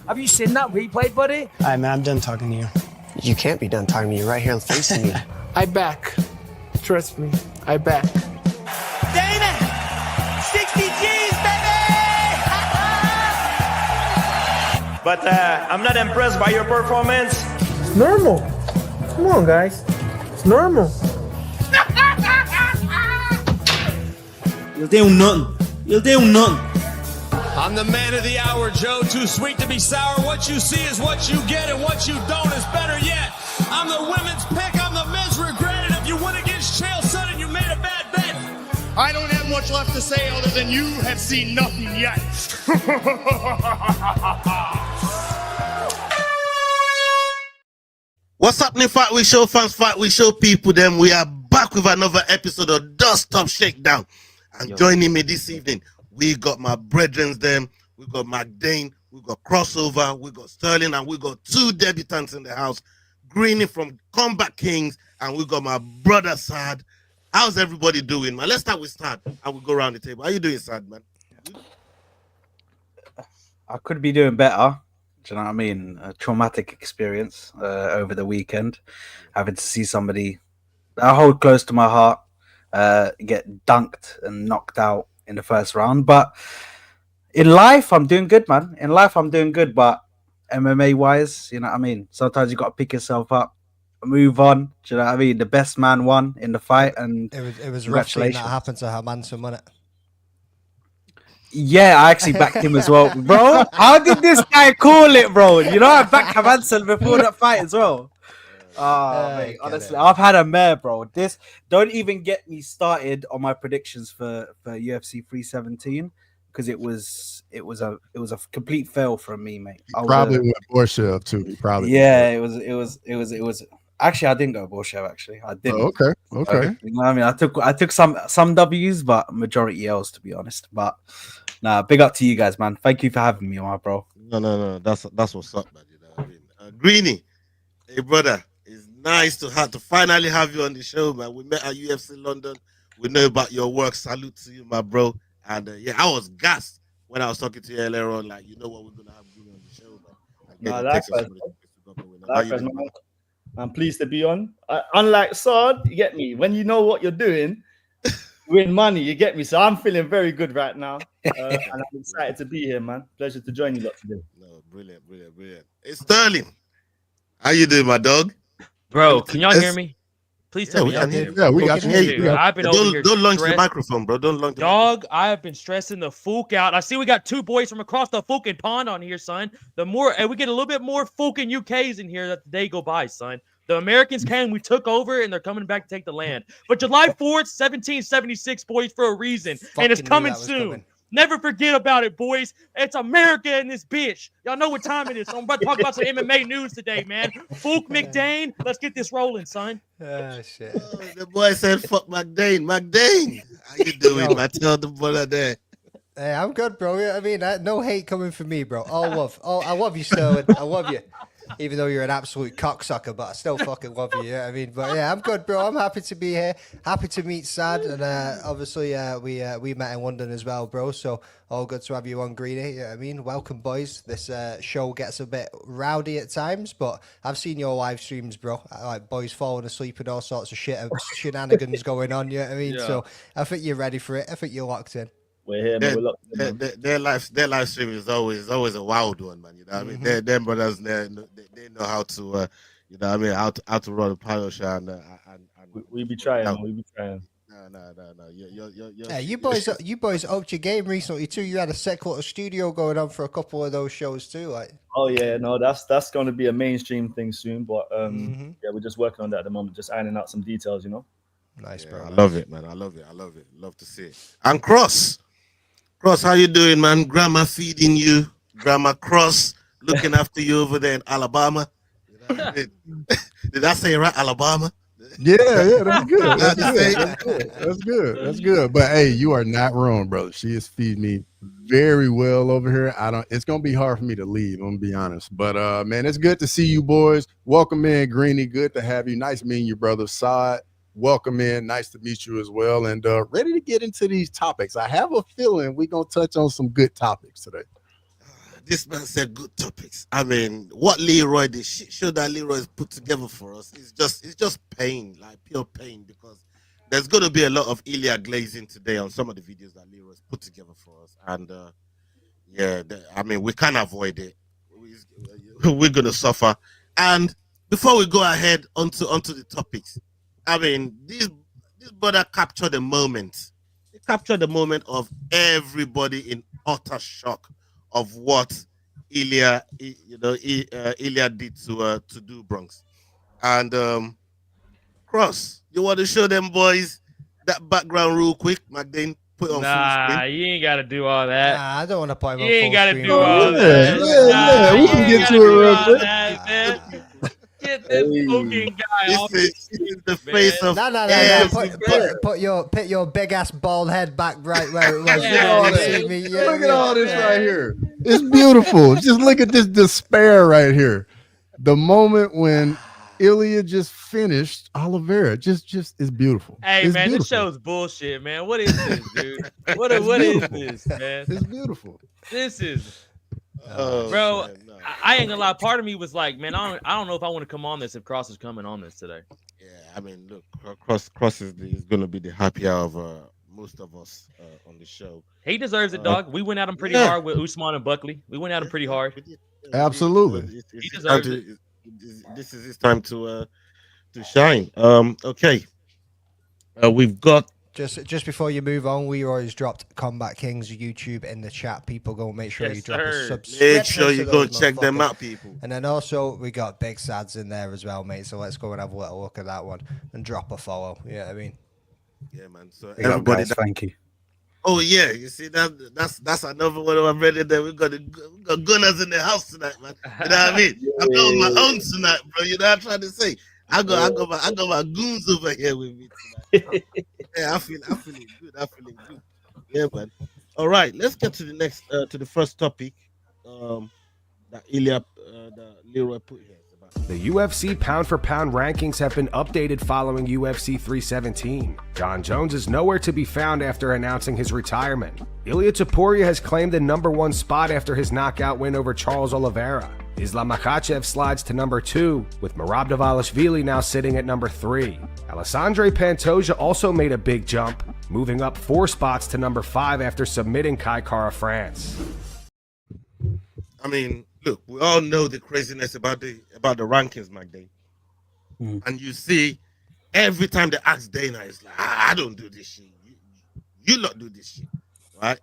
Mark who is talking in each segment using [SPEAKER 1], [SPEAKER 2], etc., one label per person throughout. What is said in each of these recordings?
[SPEAKER 1] Have you seen that replay, buddy?
[SPEAKER 2] All right, man, I'm done talking to you. You can't be done talking to me. You're right here facing me.
[SPEAKER 3] I back. Trust me, I back.
[SPEAKER 4] Damon! 60 G's, baby! But I'm not impressed by your performance.
[SPEAKER 3] It's normal. Come on, guys. It's normal.
[SPEAKER 5] You'll do nothing. You'll do nothing.
[SPEAKER 6] I'm the man of the hour, Joe. Too sweet to be sour. What you see is what you get, and what you don't is better yet. I'm the women's pick. I'm the men's regret. And if you win against Chael Sonnen, you made a bad bet.
[SPEAKER 7] I don't have much left to say other than you have seen nothing yet.
[SPEAKER 8] What's happening, Fight Week Show fans, Fight Week Show people? Then we are back with another episode of Dust Top Shakedown. And joining me this evening, we got my brethren them, we got McDane, we got Crossover, we got Sterling, and we got two debutants in the house, Greeny from Combat Kings, and we got my brother Sad. How's everybody doing, man? Let's start with Sad, and we'll go around the table. How you doing, Sad, man?
[SPEAKER 9] I could be doing better. Do you know what I mean? A traumatic experience over the weekend, having to see somebody I hold close to my heart get dunked and knocked out in the first round. But in life, I'm doing good, man. In life, I'm doing good. But MMA wise, you know what I mean? Sometimes you got to pick yourself up, move on. Do you know what I mean? The best man won in the fight, and
[SPEAKER 10] it was rough seeing that happen to Hermanson, wasn't it?
[SPEAKER 9] Yeah, I actually backed him as well, bro. How did this guy call it, bro? You know, I backed Hermanson before that fight as well. Oh, mate, honestly, I've had a mare, bro. This don't even get me started on my predictions for UFC 317 because it was a complete fail from me, mate.
[SPEAKER 11] Probably went Borshev too. Probably.
[SPEAKER 9] Yeah, it was. Actually, I didn't go Borshev. Actually, I didn't.
[SPEAKER 11] Oh, okay.
[SPEAKER 9] You know what I mean? I took some W's, but majority L's, to be honest. But nah, big up to you guys, man. Thank you for having me, my bro.
[SPEAKER 8] No. That's what's up, man. You know what I mean? Greeny, hey brother. It's nice to finally have you on the show, man. We met at UFC London. We know about your work. Salute to you, my bro. And I was gassed when I was talking to you earlier on. Like, you know what, we're gonna have you on the show, man.
[SPEAKER 12] Likewise, man. I'm pleased to be on. Unlike Saad, you get me. When you know what you're doing, win money, you get me. So I'm feeling very good right now, and I'm excited to be here, man. Pleasure to join you lot today.
[SPEAKER 8] No, brilliant. It's Sterling. How you doing, my dog?
[SPEAKER 13] Bro, can y'all hear me? Please tell me y'all can hear me.
[SPEAKER 11] Yeah, we got you.
[SPEAKER 13] I've been over here.
[SPEAKER 8] Don't launch the microphone, bro. Don't launch the
[SPEAKER 13] Dog, I have been stressing the fook out. I see we got two boys from across the fucking pond on here, son. The more and we get a little bit more fucking UKs in here that the day go by, son. The Americans came, we took over, and they're coming back to take the land. But July 4th, 1776, boys, for a reason. And it's coming soon. Never forget about it, boys. It's America in this bitch. Y'all know what time it is. So I'm about to talk about some MMA news today, man. Fook McDane, let's get this rolling, son.
[SPEAKER 10] Shit.
[SPEAKER 8] Oh, the boy said, fuck McDane. McDane, how you doing, man? Tell the brother there.
[SPEAKER 10] Hey, I'm good, bro. I mean, no hate coming from me, bro. All love. I love you, Sterling. I love you. Even though you're an absolute cocksucker, but I still fucking love you. Yeah, I mean, but yeah, I'm good, bro. I'm happy to be here. Happy to meet Sad, and obviously, we met in London as well, bro. So all good to have you on, Greeny. Yeah, I mean, welcome, boys. This show gets a bit rowdy at times, but I've seen your live streams, bro. Like boys falling asleep and all sorts of shit, shenanigans going on. You know what I mean? Yeah. So I think you're ready for it. I think you're locked in.
[SPEAKER 12] We're here, man. We're locked in, man.
[SPEAKER 8] Their live stream is always a wild one, man. You know what I mean? Them brothers, they know how to, you know what I mean, how to run a pilot show, and
[SPEAKER 12] we be trying. We be trying.
[SPEAKER 8] No.
[SPEAKER 10] You boys upped your game recently too. You had a sick little studio going on for a couple of those shows too, like.
[SPEAKER 12] Oh yeah, no, that's going to be a mainstream thing soon, but yeah, we're just working on that at the moment, just ironing out some details, you know.
[SPEAKER 10] Nice, bro.
[SPEAKER 8] I love it, man. I love it. Love to see it. And Cross, how you doing, man? Grandma feeding you. Grandma Cross looking after you over there in Alabama. Did I say right, Alabama?
[SPEAKER 11] Yeah, that's good. That's good. But hey, you are not wrong, brother. She is feeding me very well over here. It's gonna be hard for me to leave, I'm gonna be honest. But man, it's good to see you boys. Welcome in, Greeny. Good to have you. Nice meeting you, brother. Saad, welcome in. Nice to meet you as well. And ready to get into these topics. I have a feeling we're gonna touch on some good topics today.
[SPEAKER 8] This man said good topics. I mean, what Leroy, the shit show that Leroy has put together for us is just pain, like pure pain, because there's going to be a lot of Ilya glazing today on some of the videos that Leroy has put together for us. And I mean, we can't avoid it. We're going to suffer. And before we go ahead onto the topics, I mean, this brother captured the moment. He captured the moment of everybody in utter shock of what Ilya did to do Bronx. And Cross, you want to show them boys that background real quick, McDane? Put it on full screen.
[SPEAKER 13] You ain't got to do all that.
[SPEAKER 10] Nah, I don't want to put him on
[SPEAKER 13] You ain't
[SPEAKER 10] full
[SPEAKER 13] got to
[SPEAKER 10] screen.
[SPEAKER 13] do all that.
[SPEAKER 11] We can get to it real quick.
[SPEAKER 13] Get this fucking guy off.
[SPEAKER 8] This is the face of
[SPEAKER 10] No. Put your big ass bald head back right where it was.
[SPEAKER 11] Look at all this right here. It's beautiful. Just look at this despair right here. The moment when Ilya just finished Oliveira, just is beautiful.
[SPEAKER 13] Hey,
[SPEAKER 11] it's
[SPEAKER 13] man,
[SPEAKER 11] beautiful.
[SPEAKER 13] this show's bullshit, man. What is this, dude? What is this, man?
[SPEAKER 11] It's beautiful.
[SPEAKER 13] This is, bro. Man, no. I ain't gonna lie. Part of me was like, man, I don't know if I want to come on this if Cross is coming on this today.
[SPEAKER 8] Yeah, I mean, look, Cross is going to be the happy hour of most of us on the show.
[SPEAKER 13] He deserves it, dog. We went at him pretty hard with Usman and Buckley. We went at him pretty hard.
[SPEAKER 11] Absolutely.
[SPEAKER 13] He deserves it.
[SPEAKER 8] This is his time to shine. Okay. We've got
[SPEAKER 10] just before you move on, we always dropped Combat Kings YouTube in the chat. People go make sure you drop a subscription.
[SPEAKER 8] Make sure you go check them out, people.
[SPEAKER 10] And then also we got Big Sads in there as well, mate. So let's go and have a little look at that one and drop a follow. Yeah, I mean.
[SPEAKER 8] Yeah, man. So
[SPEAKER 9] everybody, thank you.
[SPEAKER 8] Oh yeah, you see that's another one of my brothers there. We got gunners in the house tonight, man. You know what I mean? I'm on my own tonight, bro. You know what I'm trying to say? I got my goons over here with me tonight. Yeah, I'm feeling good. Yeah, man. All right, let's get to the next to the first topic that Leroy put here.
[SPEAKER 1] The UFC pound-for-pound rankings have been updated following UFC 317. John Jones is nowhere to be found after announcing his retirement. Ilia Topuria has claimed the #1 spot after his knockout win over Charles Oliveira. Islam Makhachev slides to #2, with Merab Dvalishvili now sitting at #3. Alessandre Pantoja also made a big jump, moving up 4 spots to #5 after submitting Kai Kara France.
[SPEAKER 8] I mean, look, we all know the craziness about the rankings, McDay. And you see, every time they ask Dana, it's like, I don't do this shit. You not do this shit, right?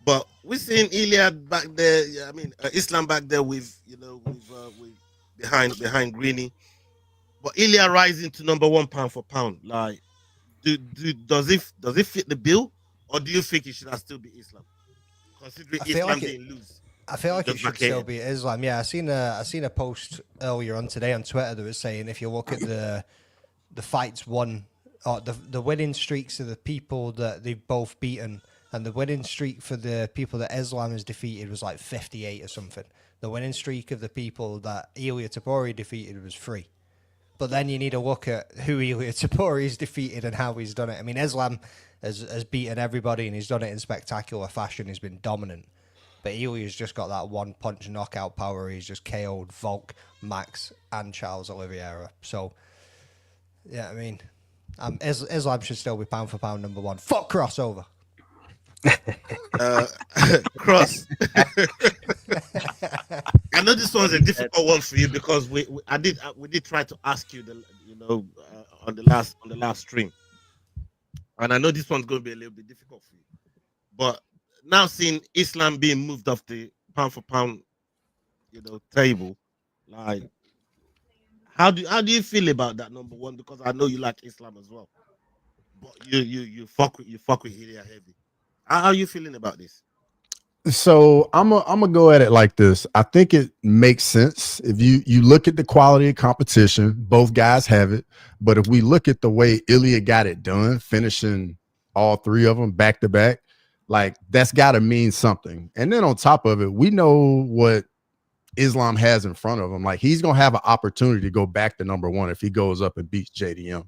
[SPEAKER 8] But we're seeing Ilya back there. I mean, Islam back there with behind Greeny. But Ilya rising to #1 pound for pound. Like, does it fit the bill, or do you think it should still be Islam, considering Islam didn't lose?
[SPEAKER 10] I feel like it should still be Islam. Yeah, I seen a post earlier on today on Twitter that was saying if you look at the fights won, or the winning streaks of the people that they've both beaten, and the winning streak for the people that Islam has defeated was like 58 or something. The winning streak of the people that Ilia Topuria defeated was 3. But then you need to look at who Ilia Topuria's defeated and how he's done it. I mean, Islam has beaten everybody and he's done it in spectacular fashion. He's been dominant. But Ilya's just got that one-punch knockout power. He's just KO'd Volk, Max, and Charles Oliveira. So, yeah, I mean, Islam should still be pound for pound #1. Fuck crossover.
[SPEAKER 8] Cross. I know this one's a difficult one for you because we did try to ask you on the last stream, and I know this one's going to be a little bit difficult for you, but now seeing Islam being moved off the pound for pound, table, like how do you feel about that #1? Because I know you like Islam as well, but you fuck with Ilya heavy. How are you feeling about this?
[SPEAKER 11] So I'm gonna go at it like this. I think it makes sense if you look at the quality of competition. Both guys have it, but if we look at the way Ilya got it done, finishing all 3 of them back to back, like that's got to mean something. And then on top of it, we know what Islam has in front of him. Like he's gonna have an opportunity to go back to #1 if he goes up and beats JDM.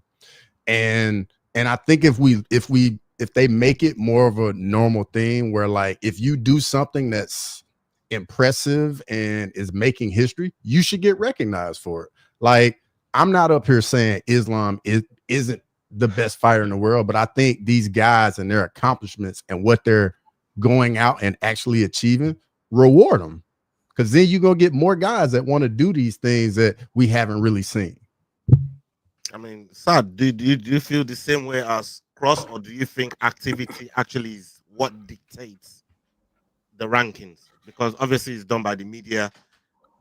[SPEAKER 11] And I think if they make it more of a normal thing where like if you do something that's impressive and is making history, you should get recognized for it. Like, I'm not up here saying Islam isn't the best fighter in the world, but I think these guys and their accomplishments and what they're going out and actually achieving reward them, because then you go get more guys that want to do these things that we haven't really seen.
[SPEAKER 8] I mean, Sad, do you feel the same way as Cross, or do you think activity actually is what dictates the rankings? Because obviously it's done by the media,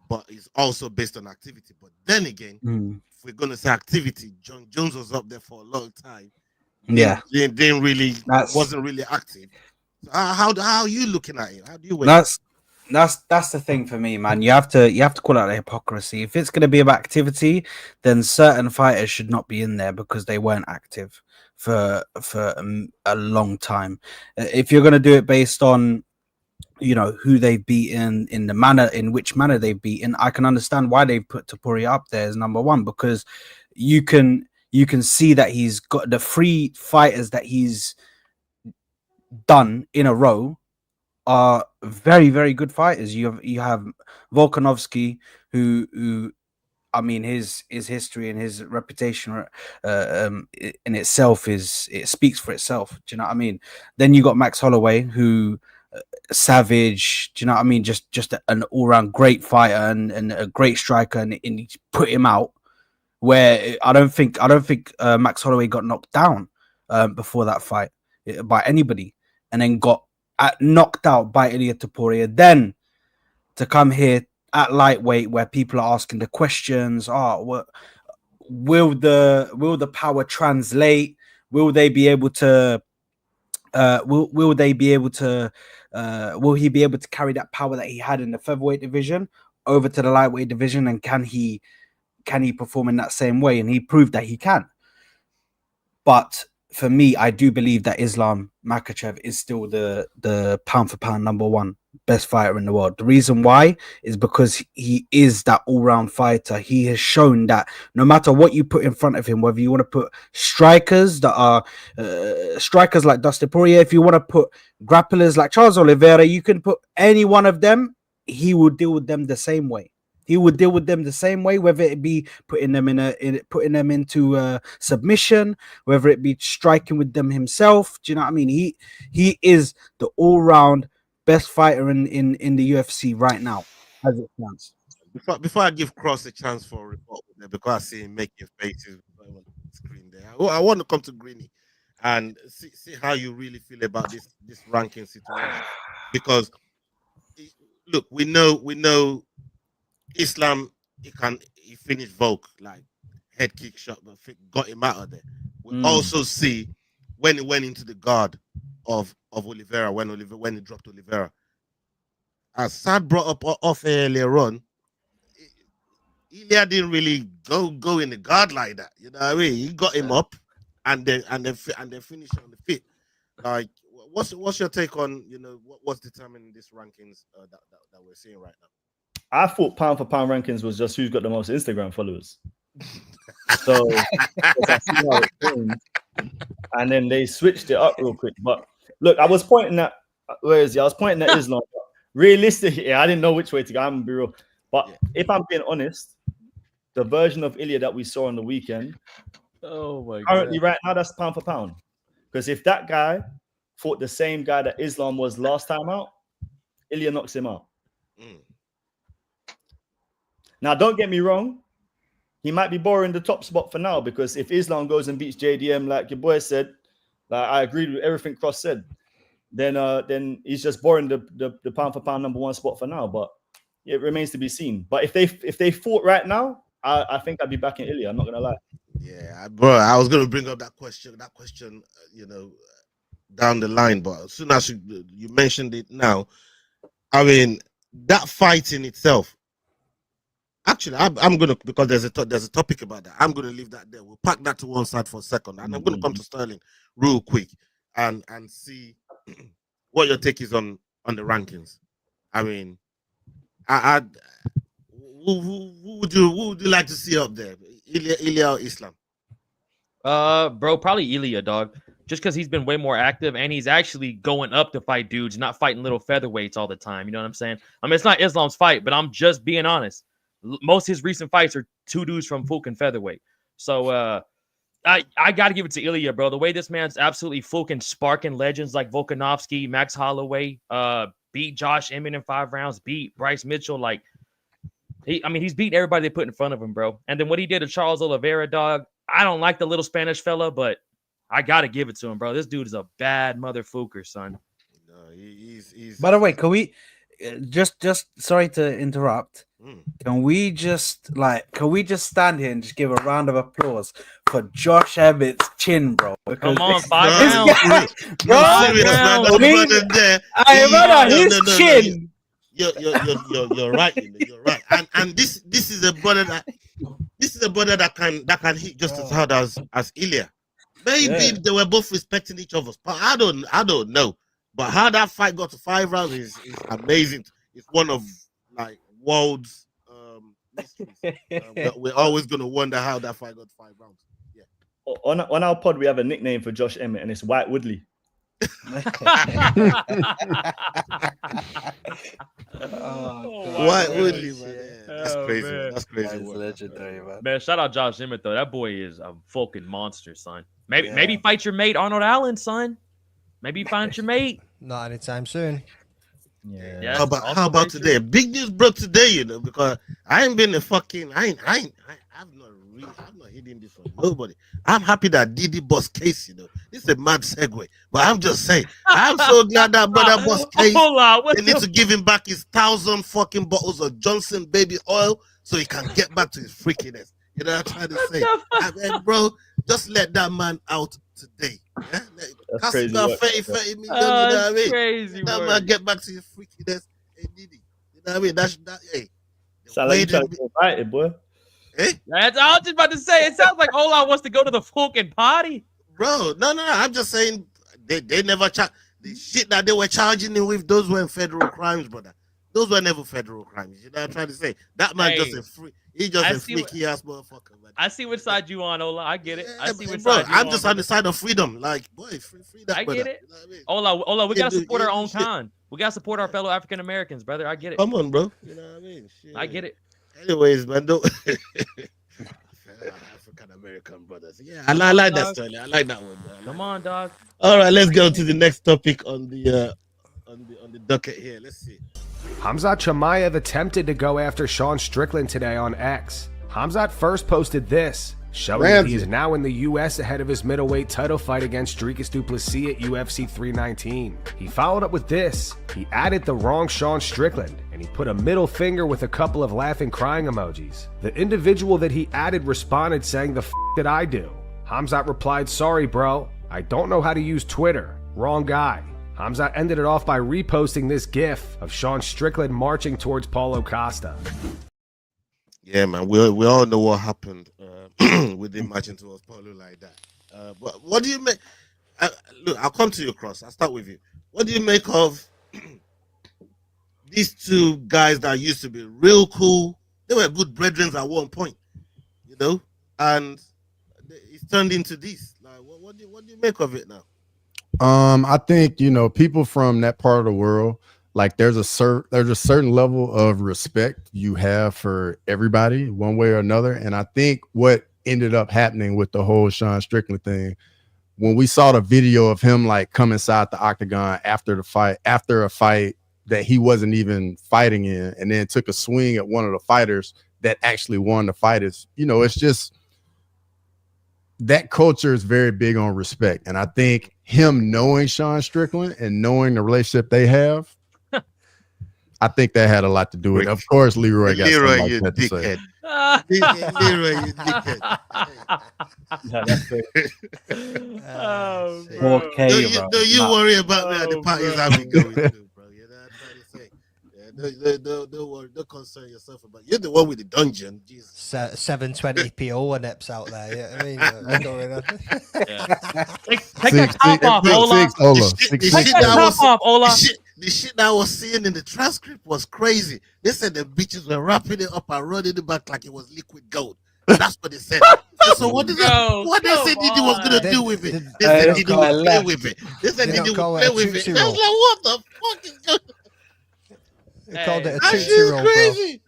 [SPEAKER 8] but it's also based on activity. But then again, if we're going to say activity, John Jones was up there for a long time.
[SPEAKER 9] Yeah,
[SPEAKER 8] didn't really wasn't really active. So how are you looking at it? How do you weigh
[SPEAKER 9] that's the thing for me, man. You have to call out the hypocrisy. If it's going to be about activity, then certain fighters should not be in there because they weren't active for a long time. If you're going to do it based on, you know, who they've beaten, in which manner they've beaten, I can understand why they've put Topuria up there as number one, because you can see that he's got the 3 fighters that he's done in a row are very, very good fighters. You have Volkanovski, who I mean, his history and his reputation in itself it speaks for itself. Do you know what I mean? Then you got Max Holloway, who savage. Do you know what I mean? Just an all-round great fighter and a great striker, and he put him out. Where I don't think Max Holloway got knocked down before that fight by anybody, and then got knocked out by Ilia Topuria. Then to come here at lightweight, where people are asking the questions: will the power translate? Will they be able to? Will he be able to carry that power that he had in the featherweight division over to the lightweight division? And can he perform in that same way? And he proved that he can. But for me, I do believe that Islam Makhachev is still the pound for pound number one best fighter in the world. The reason why is because he is that all-round fighter. He has shown that no matter what you put in front of him, whether you want to put strikers that are strikers like Dustin Poirier, if you want to put grapplers like Charles Oliveira, you can put any one of them, he will deal with them the same way. He would deal with them the same way, whether it be putting them into submission, whether it be striking with them himself. Do you know what I mean? He is the all-round best fighter in the UFC right now, as it stands.
[SPEAKER 8] Before I give Cross a chance for a report, because I see him making faces on the screen there, I want to come to Greeny and see how you really feel about this ranking situation. Because look, we know Islam, he finished Volk like head kick shot, but got him out of there. We also see when he went into the guard of Oliveira, when he dropped Oliveira. As Sad brought up off earlier on, Ilya didn't really go in the guard like that. You know what I mean? He got him up and then finished on the feet. Like, what's your take on, you know, what's determining these rankings that we're seeing right now?
[SPEAKER 12] I thought pound for pound rankings was just who's got the most Instagram followers. So I see how it goes. And then they switched it up real quick. But look, I was pointing at Islam. Realistically, I didn't know which way to go. I'm gonna be real. But if I'm being honest, the version of Ilya that we saw on the weekend, currently right now, that's pound for pound. Because if that guy fought the same guy that Islam was last time out, Ilya knocks him out. Now, don't get me wrong. He might be borrowing the top spot for now, because if Islam goes and beats JDM, like your boy said, like I agreed with everything Cross said, then he's just borrowing the pound for pound number one spot for now. But it remains to be seen. But if they fought right now, I think I'd be back in Ilya. I'm not gonna lie.
[SPEAKER 8] Yeah, bro. I was gonna bring up that question, you know, down the line. But as soon as you mentioned it now, I mean, that fight in itself. Actually, I'm gonna, because there's a topic about that. I'm gonna leave that there. We'll pack that to one side for a second, and I'm gonna come to Sterling real quick and see what your take is on the rankings. I mean, who would you like to see up there, Ilya or Islam?
[SPEAKER 13] Bro, probably Ilya, dog. just because he's been way more active and he's actually going up to fight dudes, not fighting little featherweights all the time. You know what I'm saying? I mean, it's not Islam's fight, but I'm just being honest. Most of his recent fights are two dudes from fucking featherweight. So I got to give it to Ilya, bro. The way this man's absolutely fucking sparking legends like Volkanovski, Max Holloway, beat Josh Emmett in 5 rounds, beat Bryce Mitchell. Like, he's beating everybody they put in front of him, bro. And then what he did to Charles Oliveira, dog. I don't like the little Spanish fella, but I got to give it to him, bro. This dude is a bad motherfucker, son.
[SPEAKER 8] No, he's.
[SPEAKER 9] By the way, can we just sorry to interrupt? Can we just stand here and just give a round of applause for Josh Emmett's chin, bro? Because
[SPEAKER 13] come on, 5 rounds.
[SPEAKER 9] His chin.
[SPEAKER 8] You're right. You're right. And this is a brother that can hit just as hard as Ilya. Maybe they were both respecting each other, but I don't know. But how that fight got to 5 rounds is amazing. It's one of like world's mysteries. We're always gonna wonder how that fight got to 5 rounds. Yeah.
[SPEAKER 12] On our pod, we have a nickname for Josh Emmett, and it's White Woodley.
[SPEAKER 8] White Woodley, man. That's crazy. Man. That's crazy.
[SPEAKER 9] That's legendary, man.
[SPEAKER 13] Man, shout out Josh Emmett though. That boy is a fucking monster, son. Maybe fight your mate Arnold Allen, son. Maybe find your mate.
[SPEAKER 10] Not anytime soon.
[SPEAKER 13] Yeah.
[SPEAKER 8] How about today? Big news broke today, because I ain't been I've not hidden this from nobody. I'm happy that Diddy boss case, This is a mad segue, but I'm just saying, I'm so glad that brother boss case. They need to give him back his 1,000 fucking bottles of Johnson baby oil so he can get back to his freakiness. You know what I'm trying to say? Bro, just let that man out today. Yeah?
[SPEAKER 12] That's crazy.
[SPEAKER 8] 30 million, you know what I mean?
[SPEAKER 13] Crazy
[SPEAKER 8] that man get back to his freakiness. Hey, Diddy. You know what I mean? Hey.
[SPEAKER 12] Sound like you trying to get invited, boy.
[SPEAKER 8] Eh?
[SPEAKER 13] I was just about to say, it sounds like Ola wants to go to the fucking party.
[SPEAKER 8] Bro, no. I'm just saying they never charge the shit that they were charging him with. Those weren't federal crimes, brother. Those were never federal crimes. You know what I'm trying to say? That man he's just a freaky ass motherfucker, man.
[SPEAKER 13] I see which side you on, Ola. I get it. I see which
[SPEAKER 8] bro,
[SPEAKER 13] side you
[SPEAKER 8] I'm
[SPEAKER 13] on,
[SPEAKER 8] just on the side of freedom. Like, boy, free that.
[SPEAKER 13] I
[SPEAKER 8] brother.
[SPEAKER 13] get it.
[SPEAKER 8] You know what I mean?
[SPEAKER 13] Ola, we gotta support our own kind. We gotta support our fellow African Americans, brother. I get it.
[SPEAKER 8] Come on, bro. You know what I mean? Shit.
[SPEAKER 13] I get it.
[SPEAKER 8] Anyways, man, don't African American brothers. Yeah, I like that story. I like that one.
[SPEAKER 13] Come on, dog.
[SPEAKER 8] All right, let's go to the next topic on the docket here. Let's see.
[SPEAKER 1] Khamzat Chimaev attempted to go after Sean Strickland today on X. Khamzat first posted this, showing that he is now in the US ahead of his middleweight title fight against Dricus du Plessis at UFC 319. He followed up with this. He added the wrong Sean Strickland, and he put a middle finger with a couple of laughing crying emojis. The individual that he added responded saying, "The f*** did I do?" Khamzat replied, "Sorry bro, I don't know how to use Twitter. Wrong guy." Khamzat ended it off by reposting this gif of Sean Strickland marching towards Paulo Costa.
[SPEAKER 8] Yeah, man, we all know what happened with him marching towards Paulo like that. But what do you make? Look, I'll come to you, Cross. I'll start with you. What do you make of these two guys that used to be real cool? They were good brethren at one point, and it's turned into this. Like, what do you make of it now?
[SPEAKER 11] I think people from that part of the world, like there's a certain level of respect you have for everybody one way or another. And I think what ended up happening with the whole Sean Strickland thing, when we saw the video of him like come inside the octagon after a fight that he wasn't even fighting in, and then took a swing at one of the fighters that actually won the fight, it's just that culture is very big on respect. And I think him knowing Sean Strickland and knowing the relationship they have, I think that had a lot to do with it. Of course, Leroy got something like that to say.
[SPEAKER 8] Leroy, you dickhead. Don't you worry about me at the parties I'll be going to, bro. You know what I'm trying to say? Don't worry, don't concern yourself about it. You're the one with the dungeon. Jesus.
[SPEAKER 10] 720p Ola nips out there. Yeah, I mean,
[SPEAKER 13] take that top off, Ola. Take that top off, Ola.
[SPEAKER 8] The shit that I was seeing in the transcript was crazy. They said the bitches were wrapping it up and running it back like it was liquid gold. That's what they said. So what is that? What they said Didi was gonna do with it? They said Didi would play with it. They said Didi would play with it. I was like, what the fuck is going on?
[SPEAKER 10] They called it a
[SPEAKER 8] That shit's
[SPEAKER 10] tootsie roll,
[SPEAKER 8] crazy.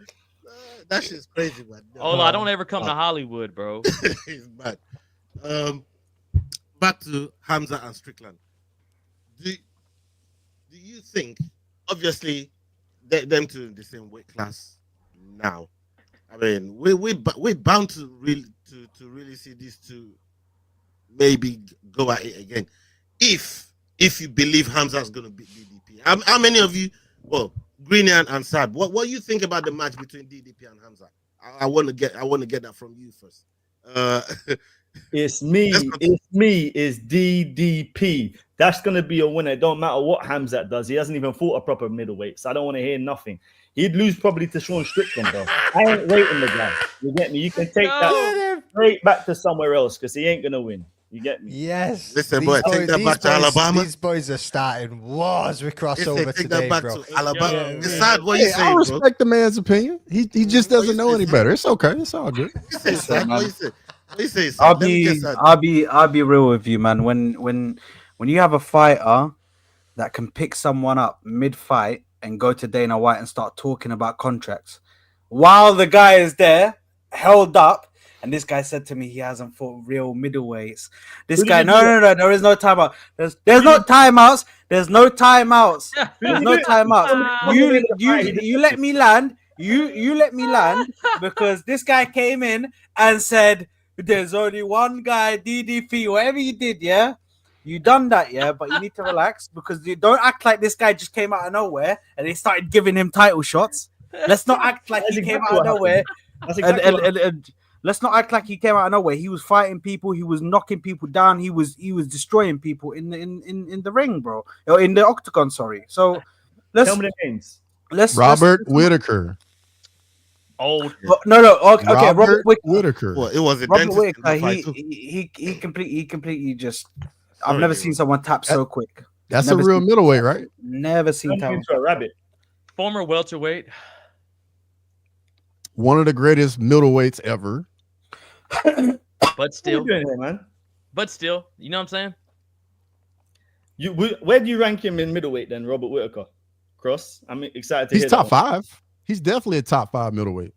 [SPEAKER 8] That shit's crazy, man.
[SPEAKER 13] I don't ever come to Hollywood, bro.
[SPEAKER 8] It's bad. Back to Hamza and Strickland. Do you think, obviously, them two in the same weight class now? I mean, we're bound to really see these two maybe go at it again. If you believe Hamza's gonna beat DDP, how many of you? Well, Greeny and Sad, what do you think about the match between DDP and Hamza? I want to get that from you first.
[SPEAKER 12] It's DDP. That's gonna be a winner. It don't matter what Hamzat does. He hasn't even fought a proper middleweight, so I don't want to hear nothing. He'd lose probably to Sean Strickland, though. I ain't rating the guy. You get me? You can take that straight back to somewhere else because he ain't gonna win. You get me?
[SPEAKER 10] Yes.
[SPEAKER 8] Listen, boy, take that back to Alabama.
[SPEAKER 10] These boys are starting wars. We cross over
[SPEAKER 8] take
[SPEAKER 10] today,
[SPEAKER 8] that back
[SPEAKER 10] bro.
[SPEAKER 8] to Alabama. It's sad what you say,
[SPEAKER 11] I respect the man's opinion. He just doesn't know any better. It's okay. It's all good.
[SPEAKER 9] I'll be real with you, man. When you have a fighter that can pick someone up mid-fight and go to Dana White and start talking about contracts while the guy is there held up, and this guy said to me he hasn't fought real middleweights. This guy, no, there is no timeout. There's no timeouts. There's no timeouts. There's no timeouts. You let me land. You let me land because this guy came in and said there's only one guy, DDP, whatever you did, yeah. You done that, yeah, but you need to relax because you don't act like this guy just came out of nowhere and they started giving him title shots. Let's not act like he came out of nowhere. And let's not act like he came out of nowhere. He was fighting people. He was knocking people down. He was destroying people in the ring, bro, or in the octagon. Sorry. So let's
[SPEAKER 12] tell me the names.
[SPEAKER 11] Robert Whitaker.
[SPEAKER 13] Old.
[SPEAKER 9] No. Okay, Robert
[SPEAKER 11] Whitaker.
[SPEAKER 8] Well, it was a
[SPEAKER 9] Robert Whitaker. He completely just. I've never seen someone tap so quick.
[SPEAKER 11] That's a real middleweight, right?
[SPEAKER 9] Never seen tap.
[SPEAKER 12] A rabbit.
[SPEAKER 13] Former welterweight.
[SPEAKER 11] One of the greatest middleweights ever.
[SPEAKER 13] But still,
[SPEAKER 12] what are you doing here, man?
[SPEAKER 13] But still, you know what I'm saying?
[SPEAKER 12] Where do you rank him in middleweight then, Robert Whitaker? Cross. I'm excited to hear.
[SPEAKER 11] He's top 5. He's definitely a top 5 middleweight.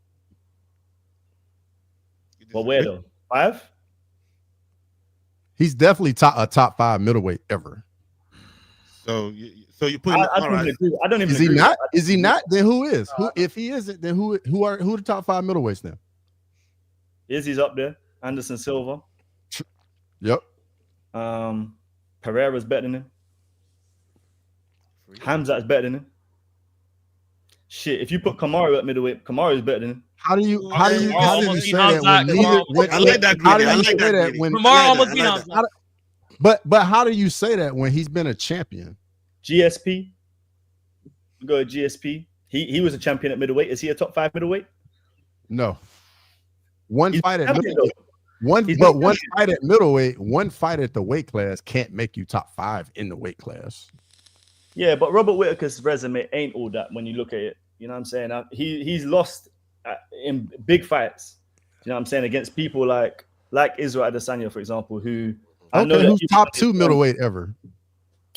[SPEAKER 12] Well, where though? 5?
[SPEAKER 11] He's definitely a top 5 middleweight ever.
[SPEAKER 8] So you put.
[SPEAKER 12] I don't even agree. I don't even.
[SPEAKER 11] Is he not? Is he not? Then who is? Who? If he isn't, then who are the top 5 middleweights now?
[SPEAKER 12] Izzy's up there. Anderson Silva.
[SPEAKER 11] Yep.
[SPEAKER 12] Pereira's better than him. Hamzat's better than him. Shit, if you put Kamaru at middleweight, Kamaru's better than him.
[SPEAKER 11] How do you say that when
[SPEAKER 8] I like that.
[SPEAKER 11] How do you say that when
[SPEAKER 13] Kamaru almost beat Hamza?
[SPEAKER 11] But how do you say that when he's been a champion?
[SPEAKER 12] GSP. Go to GSP. He was a champion at middleweight. Is he a top 5 middleweight?
[SPEAKER 11] No. One fight at middleweight. One fight at middleweight, one fight at the weight class can't make you top 5 in the weight class.
[SPEAKER 12] Yeah, but Robert Whitaker's resume ain't all that when you look at it. You know what I'm saying? He's lost in big fights. You know what I'm saying? Against people like Israel Adesanya, for example, who I know
[SPEAKER 11] who's top 2 middleweight ever.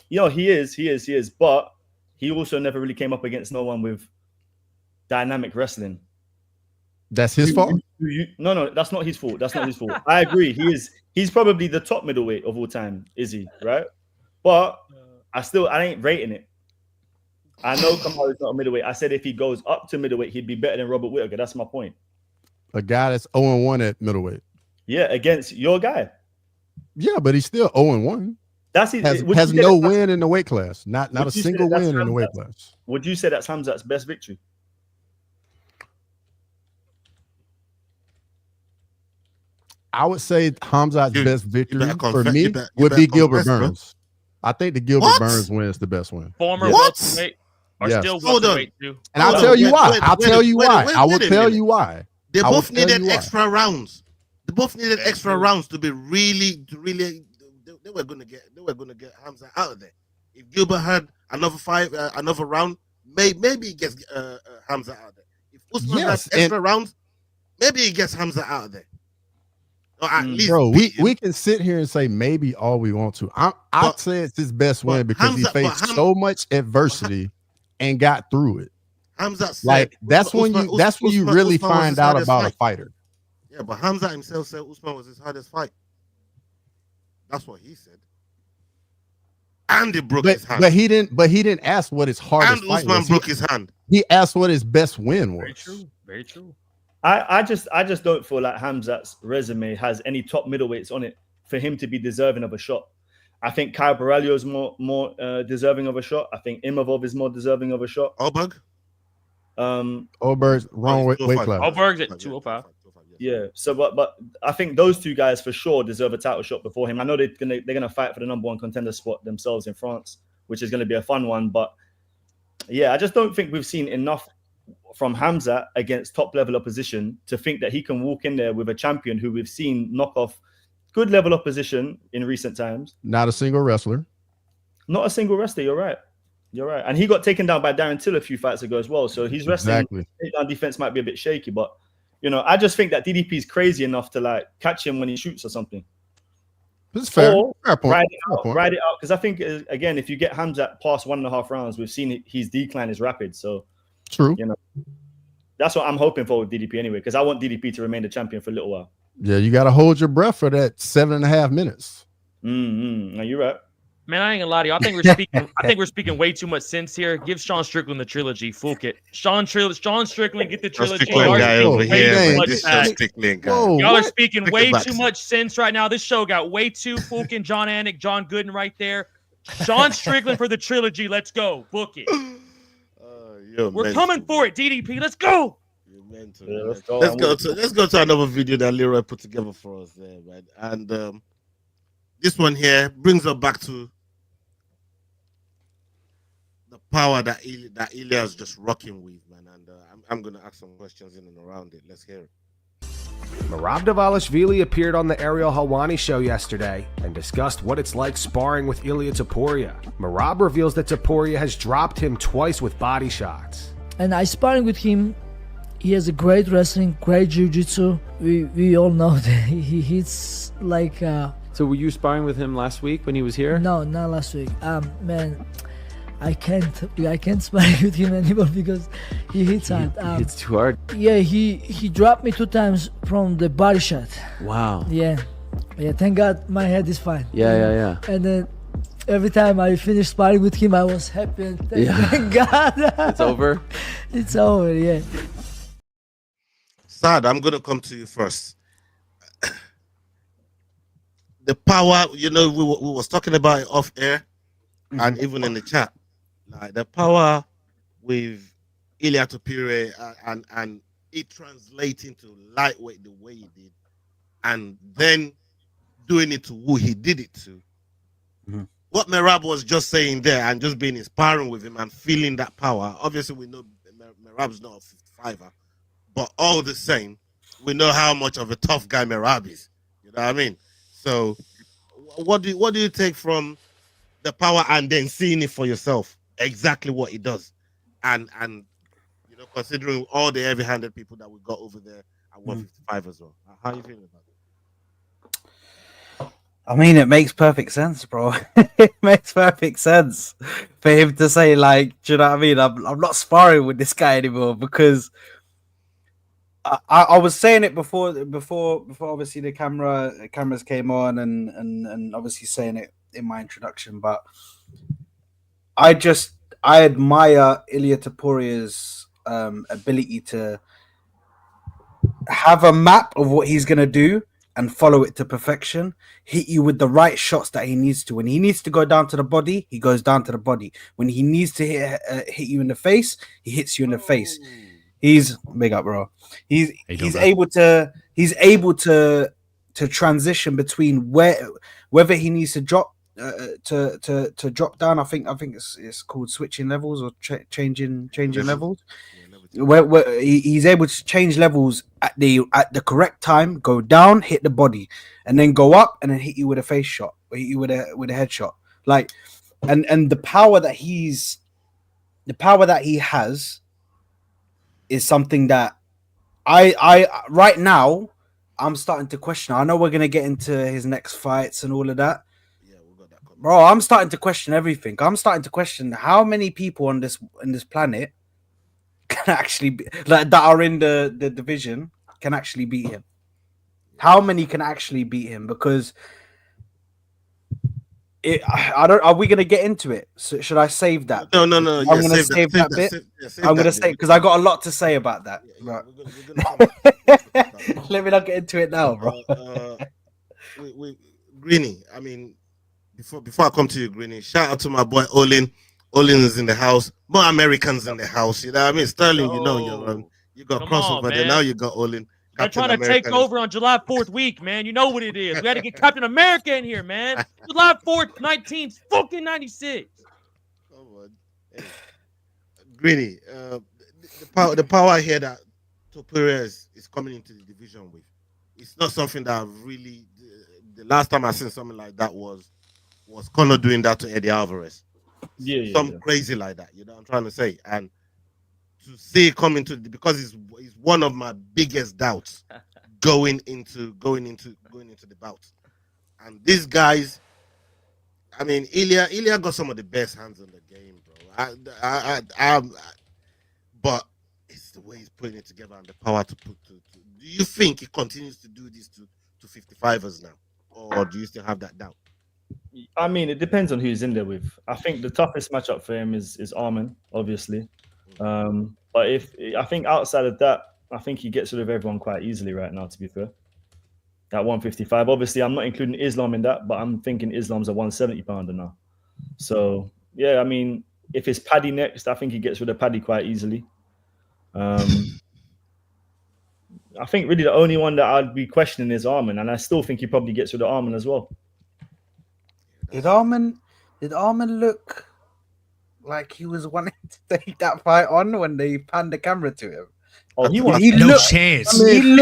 [SPEAKER 12] You know, he is, but he also never really came up against no one with dynamic wrestling.
[SPEAKER 11] That's his fault?
[SPEAKER 12] No, that's not his fault. That's not his fault. I agree. He's probably the top middleweight of all time, is he? Right? But I ain't rating it. I know Kamaru's not a middleweight. I said if he goes up to middleweight, he'd be better than Robert Whitaker. That's my point.
[SPEAKER 11] A guy that's 0-1 at middleweight.
[SPEAKER 12] Yeah, against your guy.
[SPEAKER 11] Yeah, but he's still 0-1.
[SPEAKER 12] Has
[SPEAKER 11] no win in the weight class. Not a single win in the weight class.
[SPEAKER 12] Would you say that's Hamzat's best victory?
[SPEAKER 11] I would say Hamzat's best victory for me would be Gilbert Burns. I think the Gilbert Burns win is the best win.
[SPEAKER 13] Former welterweight are still welterweight too.
[SPEAKER 11] And I'll tell you why. I'll tell you why. I will tell you why.
[SPEAKER 8] They both needed extra rounds. They both needed extra rounds to be really. They were gonna get Hamza out of there. If Gilbert had another round, maybe he gets Hamza out of there. If Usman has extra rounds, maybe he gets Hamza out of there. Or at least
[SPEAKER 11] bro,
[SPEAKER 8] beat him.
[SPEAKER 11] we can sit here and say maybe all we want to. I'd say it's his best win because he faced so much adversity and got through it.
[SPEAKER 8] Hamzat said,
[SPEAKER 11] Like that's when you really find out about a fighter.
[SPEAKER 8] Yeah, but Hamzat himself said Usman was his hardest fight. That's what he said. And he broke his hand.
[SPEAKER 11] But he didn't ask what his hardest
[SPEAKER 8] and
[SPEAKER 11] fight
[SPEAKER 8] Usman
[SPEAKER 11] was.
[SPEAKER 8] broke his hand.
[SPEAKER 11] He asked what his best win was.
[SPEAKER 13] Very true. Very true.
[SPEAKER 12] I just don't feel like Hamzat's resume has any top middleweights on it for him to be deserving of a shot. I think Kyle Borrello is more deserving of a shot. I think Imavov is more deserving of a shot.
[SPEAKER 8] Oberg?
[SPEAKER 11] Oberg's wrong weight class.
[SPEAKER 13] Oberg's at 205.
[SPEAKER 12] Yeah. So, but I think those two guys for sure deserve a title shot before him. I know they're gonna fight for the number one contender spot themselves in France, which is gonna be a fun one. But yeah, I just don't think we've seen enough from Hamzat against top level opposition to think that he can walk in there with a champion who we've seen knock off good level opposition in recent times.
[SPEAKER 11] Not a single wrestler.
[SPEAKER 12] Not a single wrestler. You're right. You're right. And he got taken down by Darren Till a few fights ago as well. So his wrestling takedown defense might be a bit shaky, but you know, I just think that DDP is crazy enough to like catch him when he shoots or something.
[SPEAKER 11] This is fair.
[SPEAKER 12] Or
[SPEAKER 11] fair point.
[SPEAKER 12] Ride it out. Because I think again, if you get Hamzat past 1.5 rounds, we've seen his decline is rapid. So
[SPEAKER 11] true.
[SPEAKER 12] You know, that's what I'm hoping for with DDP anyway, because I want DDP to remain the champion for a little while.
[SPEAKER 11] Yeah, you got to hold your breath for that 7.5 minutes.
[SPEAKER 12] No, you're right.
[SPEAKER 13] Man, I ain't gonna lie to you. I think we're speaking way too much sense here. Give Sean Strickland the trilogy. Fuck it. Sean Strickland, get the trilogy.
[SPEAKER 8] Y'all
[SPEAKER 13] are speaking way too much sense right now. This show got way too fucking John Anik, John Gooden right there. Sean Strickland for the trilogy. Let's go. Book it. We're coming for it, DDP. Let's go.
[SPEAKER 12] Yeah, let's
[SPEAKER 8] go to another video that Leroy put together for us there, man. And this one here brings us back to the power that Ilya is just rocking with, man. And I'm gonna ask some questions in and around it. Let's hear it.
[SPEAKER 1] Merab Dvalishvili appeared on the Ariel Helwani show yesterday and discussed what it's like sparring with Ilia Topuria. Merab reveals that Topuria has dropped him twice with body shots.
[SPEAKER 14] And I sparring with him. He has a great wrestling, great jiu-jitsu. We all know that he hits like...
[SPEAKER 15] So were you sparring with him last week when he was here?
[SPEAKER 14] No, not last week. Man, I can't spar with him anymore because he hits hard.
[SPEAKER 15] He hits too hard.
[SPEAKER 14] Yeah, he dropped me 2 times from the body shot.
[SPEAKER 15] Wow.
[SPEAKER 14] Yeah. Thank God my head is fine.
[SPEAKER 15] Yeah.
[SPEAKER 14] And then every time I finished sparring with him, I was happy and thank God.
[SPEAKER 15] It's over.
[SPEAKER 14] It's over. Yeah.
[SPEAKER 8] Sad, I'm gonna come to you first. The power, you know, we was talking about it off air, and even in the chat, like the power with Ilia Topuria and it translating to lightweight the way he did, and then doing it to who he did it to. What Merab was just saying there, and just being inspiring with him and feeling that power. Obviously, we know Merab's not a 55er, but all the same, we know how much of a tough guy Merab is. You know what I mean? So, what do you take from the power and then seeing it for yourself, exactly what he does, and you know, considering all the heavy-handed people that we got over there at 155 as well. How are you feeling about it?
[SPEAKER 9] I mean, it makes perfect sense, bro. It makes perfect sense for him to say, like, do you know what I mean? I'm not sparring with this guy anymore because I was saying it before obviously the cameras came on and obviously saying it in my introduction, but I admire Ilia Topuria's ability to have a map of what he's gonna do and follow it to perfection, hit you with the right shots that he needs to. When he needs to go down to the body, he goes down to the body. When he needs to hit you in the face, he hits you in the face. He's big up, bro. He's able to transition between whether he needs to drop to drop down. I think it's called switching levels or changing levels. Where he's able to change levels at the correct time, go down, hit the body, and then go up and then hit you with a face shot or hit you with a headshot. Like, and the power that he has is something that I right now I'm starting to question. I know we're gonna get into his next fights and all of that. Bro, I'm starting to question everything. I'm starting to question how many people on this planet can actually be, like, that are in the division can actually beat him. How many can actually beat him? Because I don't. Are we gonna get into it? So should I save that?
[SPEAKER 8] No.
[SPEAKER 9] I'm gonna save that bit. I'm gonna say because I got a lot to say about that. Right. Let me not get into it now, bro.
[SPEAKER 8] Greeny. I mean, before I come to you, Greeny, shout out to my boy Olin. Olin is in the house. More Americans in the house. You know what I mean? Sterling, you know, you got crossover there. Now you got Olin.
[SPEAKER 13] They're trying to take over on July 4th week, man. You know what it is. We had to get Captain America in here, man. July 4th, 1996.
[SPEAKER 8] Come on. Hey. Greeny, the power I hear that Topuria is coming into the division with, it's not something that I've really. The last time I seen something like that was Conor doing that to Eddie Alvarez. Something crazy like that. You know what I'm trying to say? And to see it come into because it's one of my biggest doubts going into the bout. And these guys, I mean, Ilya got some of the best hands in the game, bro. But it's the way he's putting it together and the power to put. Do you think he continues to do this to 55ers now, or do you still have that doubt?
[SPEAKER 12] I mean, it depends on who he's in there with. I think the toughest matchup for him is Arman, obviously. But I think outside of that, I think he gets rid of everyone quite easily right now, to be fair. At 155. Obviously, I'm not including Islam in that, but I'm thinking Islam's a 170 pounder now. So, yeah, I mean, if it's Paddy next, I think he gets rid of Paddy quite easily. I think really the only one that I'd be questioning is Arman, and I still think he probably gets rid of Arman as well.
[SPEAKER 9] Did Arman look like he was wanting to take that fight on when they panned the camera to him?
[SPEAKER 12] Oh,
[SPEAKER 16] no chance.
[SPEAKER 9] I mean,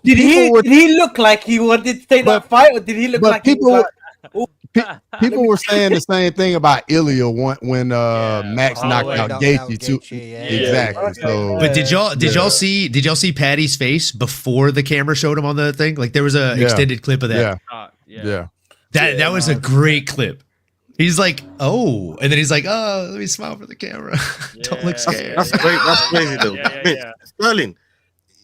[SPEAKER 9] did he look like he wanted to take that fight, or did he look like
[SPEAKER 11] people were saying the same thing about Ilya when Max knocked out Gaethje too. Exactly. So,
[SPEAKER 16] but did y'all see Paddy's face before the camera showed him on the thing? Like there was a extended clip of that.
[SPEAKER 11] Yeah.
[SPEAKER 16] That was a great clip. He's like, oh, and then he's like, oh, let me smile for the camera. Don't look scared.
[SPEAKER 8] That's great. That's crazy though. Sterling,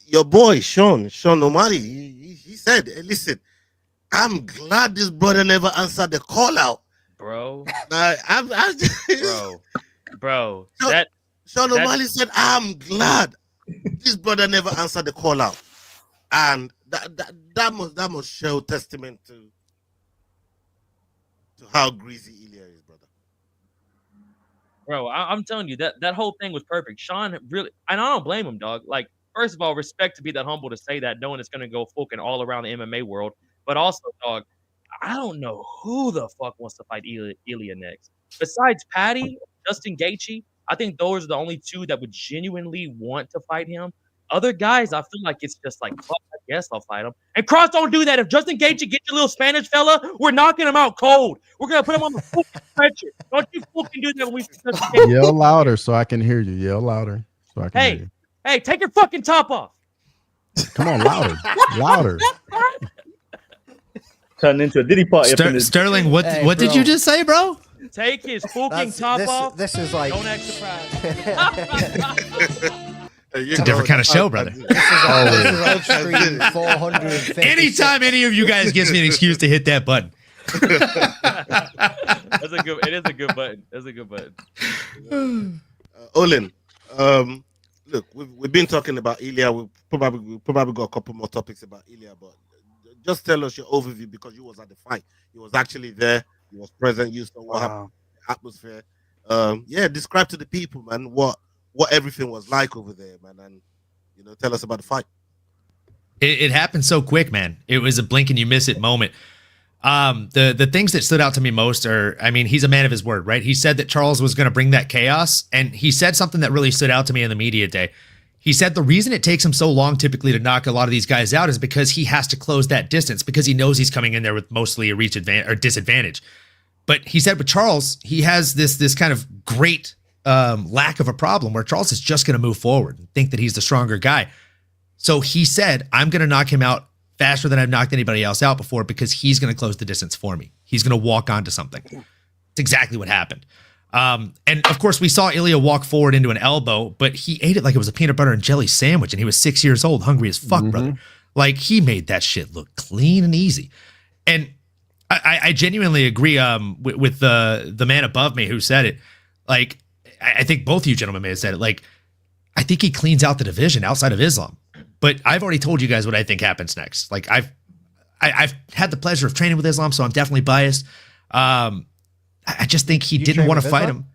[SPEAKER 8] your boy Sean O'Malley, he said, hey, listen, I'm glad this brother never answered the call out,
[SPEAKER 13] bro.
[SPEAKER 8] Bro. Sean O'Malley said, I'm glad this brother never answered the call out, and that must show testament to how greasy Ilya is, brother.
[SPEAKER 13] Bro, I'm telling you that whole thing was perfect. Sean really, and I don't blame him, dog. Like, first of all, respect to be that humble to say that, knowing it's gonna go fucking all around the MMA world. But also, dog, I don't know who the fuck wants to fight Ilya next. Besides Paddy, Justin Gaethje, I think those are the only two that would genuinely want to fight him. Other guys, I feel like it's just like, fuck, I guess I'll fight him. And Cross, don't do that. If Justin Gaethje gets your little Spanish fella, we're knocking him out cold. We're going to put him on the fucking stretcher. Don't you fucking do that when we
[SPEAKER 11] Yell louder so I can hear you. Yell louder so I can hear you.
[SPEAKER 13] Hey, take your fucking top off.
[SPEAKER 11] Come on, louder. Louder.
[SPEAKER 12] Turn into a Diddy party.
[SPEAKER 16] Sterling, what did you just say, bro?
[SPEAKER 13] Take his fucking top off.
[SPEAKER 10] This is like...
[SPEAKER 13] Don't act surprised.
[SPEAKER 16] It's a different kind of show, brother. Anytime any of you guys gives me an excuse to hit that button.
[SPEAKER 13] It is a good button. That's a good button.
[SPEAKER 8] Olin, look, we've been talking about Ilya. We probably got a couple more topics about Ilya, but just tell us your overview because you was at the fight. You was actually there. You was present. You saw what happened, atmosphere. Describe to the people, man, what everything was like over there, man, and tell us about the fight.
[SPEAKER 16] It happened so quick, man. It was a blink and you miss it moment. The things that stood out to me most are, I mean, he's a man of his word, right? He said that Charles was going to bring that chaos, and he said something that really stood out to me in the media day. He said the reason it takes him so long typically to knock a lot of these guys out is because he has to close that distance because he knows he's coming in there with mostly a reach advantage or disadvantage. But he said with Charles, he has this kind of great lack of a problem where Charles is just going to move forward and think that he's the stronger guy. So he said, I'm going to knock him out faster than I've knocked anybody else out before because he's going to close the distance for me. He's going to walk onto something. It's exactly what happened. And of course, we saw Ilya walk forward into an elbow, but he ate it like it was a peanut butter and jelly sandwich, and he was 6 years old, hungry as fuck, brother. Like, he made that shit look clean and easy. And I genuinely agree with the man above me who said it. Like, I think both of you gentlemen may have said it. Like, I think he cleans out the division outside of Islam. But I've already told you guys what I think happens next. Like, I've had the pleasure of training with Islam, so I'm definitely biased. I just think he didn't want to fight him.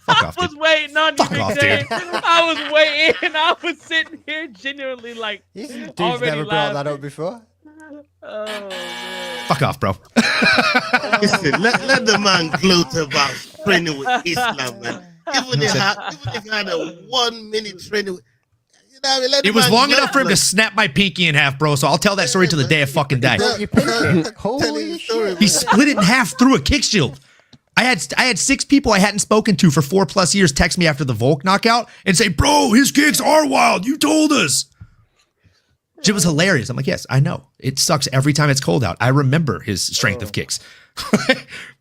[SPEAKER 16] Fuck off,
[SPEAKER 13] I was
[SPEAKER 16] dude.
[SPEAKER 13] waiting on you,
[SPEAKER 16] Fuck off,
[SPEAKER 13] Big Dan.
[SPEAKER 16] dude.
[SPEAKER 13] I was waiting. I was sitting here genuinely like,
[SPEAKER 10] Dude's
[SPEAKER 13] already
[SPEAKER 10] never brought that
[SPEAKER 13] laughing.
[SPEAKER 10] up before.
[SPEAKER 13] Oh, man.
[SPEAKER 16] Fuck off, bro.
[SPEAKER 8] Listen, let the man gloat about training with Islam, man. Even if he had a 1 minute training with, let
[SPEAKER 16] It
[SPEAKER 8] the
[SPEAKER 16] was
[SPEAKER 8] man
[SPEAKER 16] long
[SPEAKER 8] gloat,
[SPEAKER 16] enough for him
[SPEAKER 8] man.
[SPEAKER 16] to snap my pinky in half, bro. So I'll tell that story to the day I fucking die.
[SPEAKER 10] Holy shit.
[SPEAKER 16] He split it in half through a kick shield. I had 6 people I hadn't spoken to for 4+ years text me after the Volk knockout and say, bro, his kicks are wild. You told us. It was hilarious. I'm like, yes, I know. It sucks every time it's cold out. I remember his strength of kicks.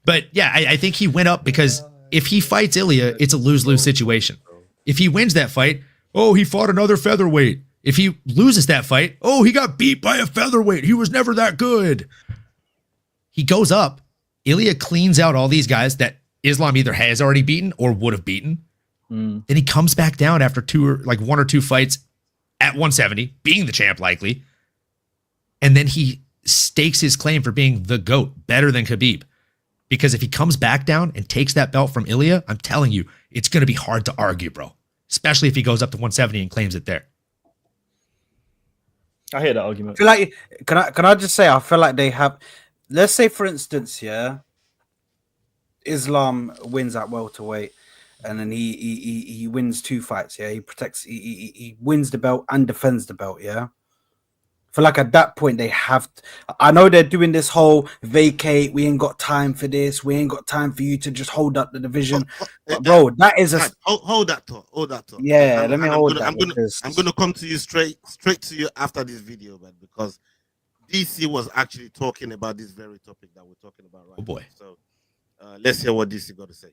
[SPEAKER 16] But yeah, I think he went up because if he fights Ilya, it's a lose-lose situation. If he wins that fight, oh, he fought another featherweight. If he loses that fight, oh, he got beat by a featherweight. He was never that good. He goes up. Ilya cleans out all these guys that Islam either has already beaten or would have beaten. Then he comes back down after 1 or 2 fights at 170, being the champ likely. And then he stakes his claim for being the GOAT, better than Khabib. Because if he comes back down and takes that belt from Ilya, I'm telling you, it's going to be hard to argue, bro. Especially if he goes up to 170 and claims it there.
[SPEAKER 12] I hear that argument.
[SPEAKER 9] I feel like, can I just say, I feel like they have, let's say for instance, yeah, Islam wins at welterweight, and then he wins 2 fights. Yeah, he wins the belt and defends the belt. Yeah, I feel like at that point they have. I know they're doing this whole vacate. We ain't got time for this. We ain't got time for you to just hold up the division. But bro, that is a
[SPEAKER 8] hold that thought. Hold that thought.
[SPEAKER 9] Yeah, let me hold that.
[SPEAKER 8] I'm gonna come to you straight to you after this video, man, because DC was actually talking about this very topic that we're talking about right now.
[SPEAKER 16] Oh boy.
[SPEAKER 8] So let's hear what DC got to say.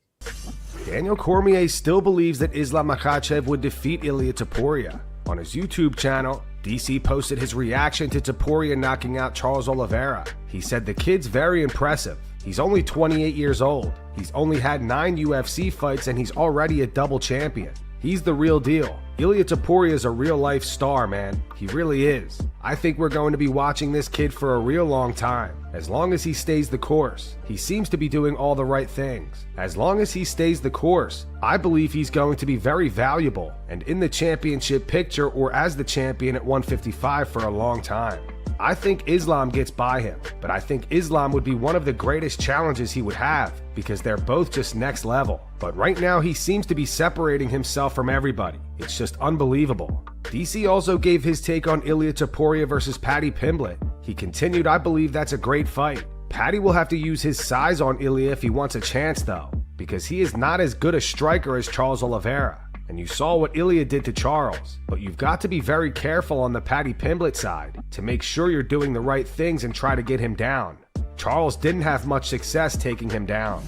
[SPEAKER 1] Daniel Cormier still believes that Islam Makhachev would defeat Ilia Topuria. On his YouTube channel, DC posted his reaction to Topuria knocking out Charles Oliveira. He said the kid's very impressive. He's only 28 years old. He's only had 9 UFC fights and he's already a double champion. He's the real deal. Ilia Topuria is a real-life star, man. He really is. I think we're going to be watching this kid for a real long time. As long as he stays the course. He seems to be doing all the right things. As long as he stays the course, I believe he's going to be very valuable and in the championship picture or as the champion at 155 for a long time. I think Islam gets by him, but I think Islam would be one of the greatest challenges he would have because they're both just next level. But right now he seems to be separating himself from everybody. It's just unbelievable. DC also gave his take on Ilia Topuria versus Paddy Pimblett. He continued, I believe that's a great fight. Paddy will have to use his size on Ilia if he wants a chance though, because he is not as good a striker as Charles Oliveira. And you saw what Ilia did to Charles, but you've got to be very careful on the Paddy Pimblett side to make sure you're doing the right things and try to get him down. Charles didn't have much success taking him down.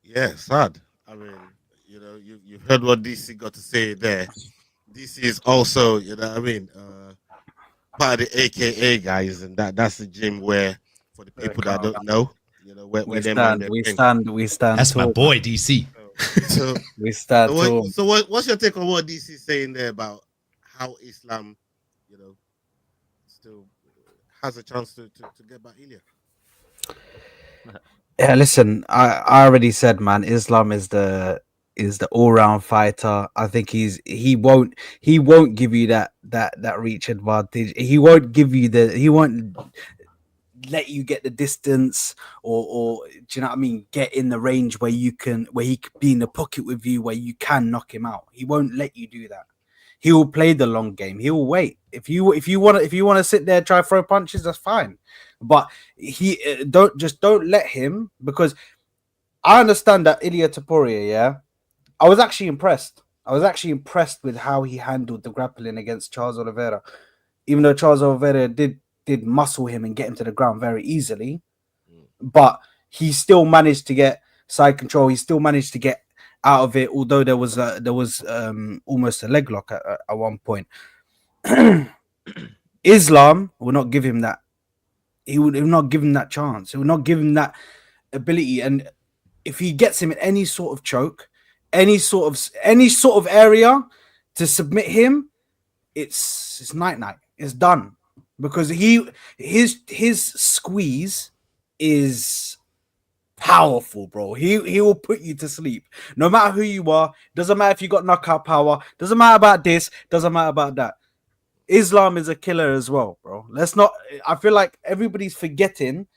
[SPEAKER 8] Yeah, sad. I mean, you know, you've heard what DC got to say there. DC is also, you know what I mean, part of the AKA guys, and that's the gym where, for the people that don't know, you know, where
[SPEAKER 9] we
[SPEAKER 8] they
[SPEAKER 9] stand.
[SPEAKER 16] That's my boy, DC.
[SPEAKER 8] So
[SPEAKER 9] we stand.
[SPEAKER 8] What's your take on what DC is saying there about how Islam, you know, still has a chance to get back Ilya?
[SPEAKER 9] Yeah, listen, I already said, man, Islam is the all-round fighter. I think he won't give you that reach advantage. He won't let you get the distance or do you know what I mean, get in the range where he could be in the pocket with you where you can knock him out. He won't let you do that. He will play the long game. He will wait. If you want to sit there and try to throw punches, that's fine. But don't let him, because I understand that Ilia Topuria, yeah. I was actually impressed with how he handled the grappling against Charles Oliveira. even though Charles Oliveira did muscle him and get him to the ground very easily, but he still managed to get side control. He still managed to get out of it, although there was almost a leg lock at one point. Islam will not give him that. He would not give him that chance. He will not give him that ability. And if he gets him in any sort of choke, any sort of area to submit him, it's night. It's done, because his squeeze is powerful, bro. He will put you to sleep, no matter who you are. Doesn't matter if you got knockout power. Doesn't matter about this. Doesn't matter about that. Islam is a killer as well, bro. Let's not. I feel like everybody's forgetting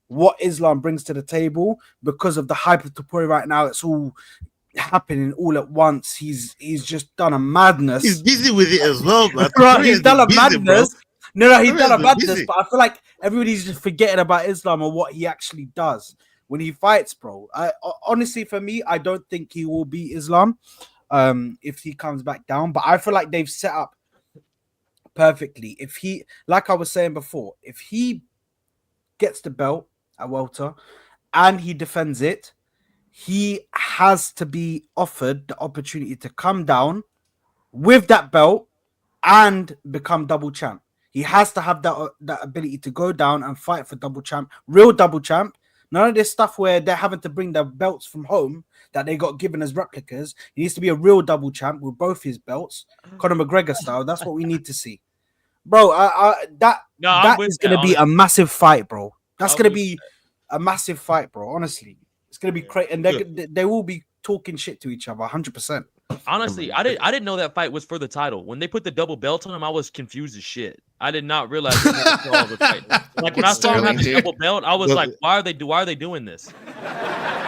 [SPEAKER 9] what Islam brings to the table because of the hype of Topuria right now. It's all happening all at once. He's just done a madness.
[SPEAKER 8] He's busy with it as well, man.
[SPEAKER 9] Right, he's done a madness. No, he's done a madness.
[SPEAKER 8] Busy.
[SPEAKER 9] But I feel like everybody's just forgetting about Islam and what he actually does when he fights, bro. Honestly, for me, I don't think he will beat Islam if he comes back down. But I feel like they've set up perfectly. If he, like I was saying before, if he gets the belt at welter and he defends it, he has to be offered the opportunity to come down with that belt and become double champ. He has to have that ability to go down and fight for double champ, real double champ. None of this stuff where they're having to bring their belts from home that they got given as replicas. He needs to be a real double champ with both his belts, Conor McGregor style. That's what we need to see, bro. That is going to be a massive fight, bro. That's going to be a massive fight, bro. Honestly, it's going to be crazy, and they will be talking shit to each other, 100%.
[SPEAKER 13] Honestly, I didn't know that fight was for the title. When they put the double belt on him, I was confused as shit. I did not realize like when I saw him have the double belt, I was like, why are they doing this?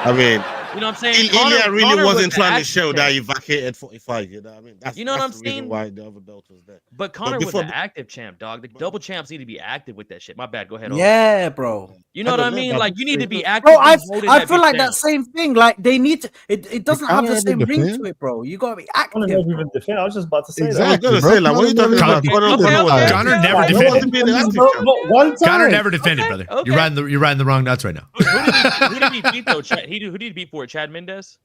[SPEAKER 8] I mean,
[SPEAKER 13] you know what I'm saying?
[SPEAKER 8] Ilya really
[SPEAKER 13] Connor
[SPEAKER 8] wasn't
[SPEAKER 13] was
[SPEAKER 8] trying to
[SPEAKER 13] the
[SPEAKER 8] show
[SPEAKER 13] active
[SPEAKER 8] that he
[SPEAKER 13] champ.
[SPEAKER 8] vacated 45. You know what I mean? That's,
[SPEAKER 13] You know what I'm
[SPEAKER 8] the reason
[SPEAKER 13] saying?
[SPEAKER 8] why the other belt was there.
[SPEAKER 13] But Connor was
[SPEAKER 8] before-
[SPEAKER 13] the active champ, dog. The double champs need to be active with that shit. My bad. Go ahead. Owen.
[SPEAKER 9] Yeah, bro.
[SPEAKER 13] You know
[SPEAKER 8] I
[SPEAKER 13] what I
[SPEAKER 8] don't know,
[SPEAKER 13] mean?
[SPEAKER 8] but-
[SPEAKER 13] Like you need to be active.
[SPEAKER 9] Bro,
[SPEAKER 13] and holding
[SPEAKER 9] I feel
[SPEAKER 13] bitch
[SPEAKER 9] like
[SPEAKER 13] down.
[SPEAKER 9] that same thing. Like they need to. It doesn't have the
[SPEAKER 11] Conor
[SPEAKER 9] same
[SPEAKER 11] never
[SPEAKER 9] ring
[SPEAKER 11] defend.
[SPEAKER 9] to it, bro. You gotta be
[SPEAKER 12] I
[SPEAKER 9] active.
[SPEAKER 12] don't even defend. I was just about to say
[SPEAKER 11] Exactly.
[SPEAKER 8] I was gonna say, like, what are you talking about?
[SPEAKER 13] Okay.
[SPEAKER 16] Connor never
[SPEAKER 8] He wasn't being an active champ.
[SPEAKER 12] One time.
[SPEAKER 16] Connor never defended, brother.
[SPEAKER 13] Okay.
[SPEAKER 16] You're riding the wrong nuts right now.
[SPEAKER 13] Who did he beat though? Who did he beat for it? Chad Mendez?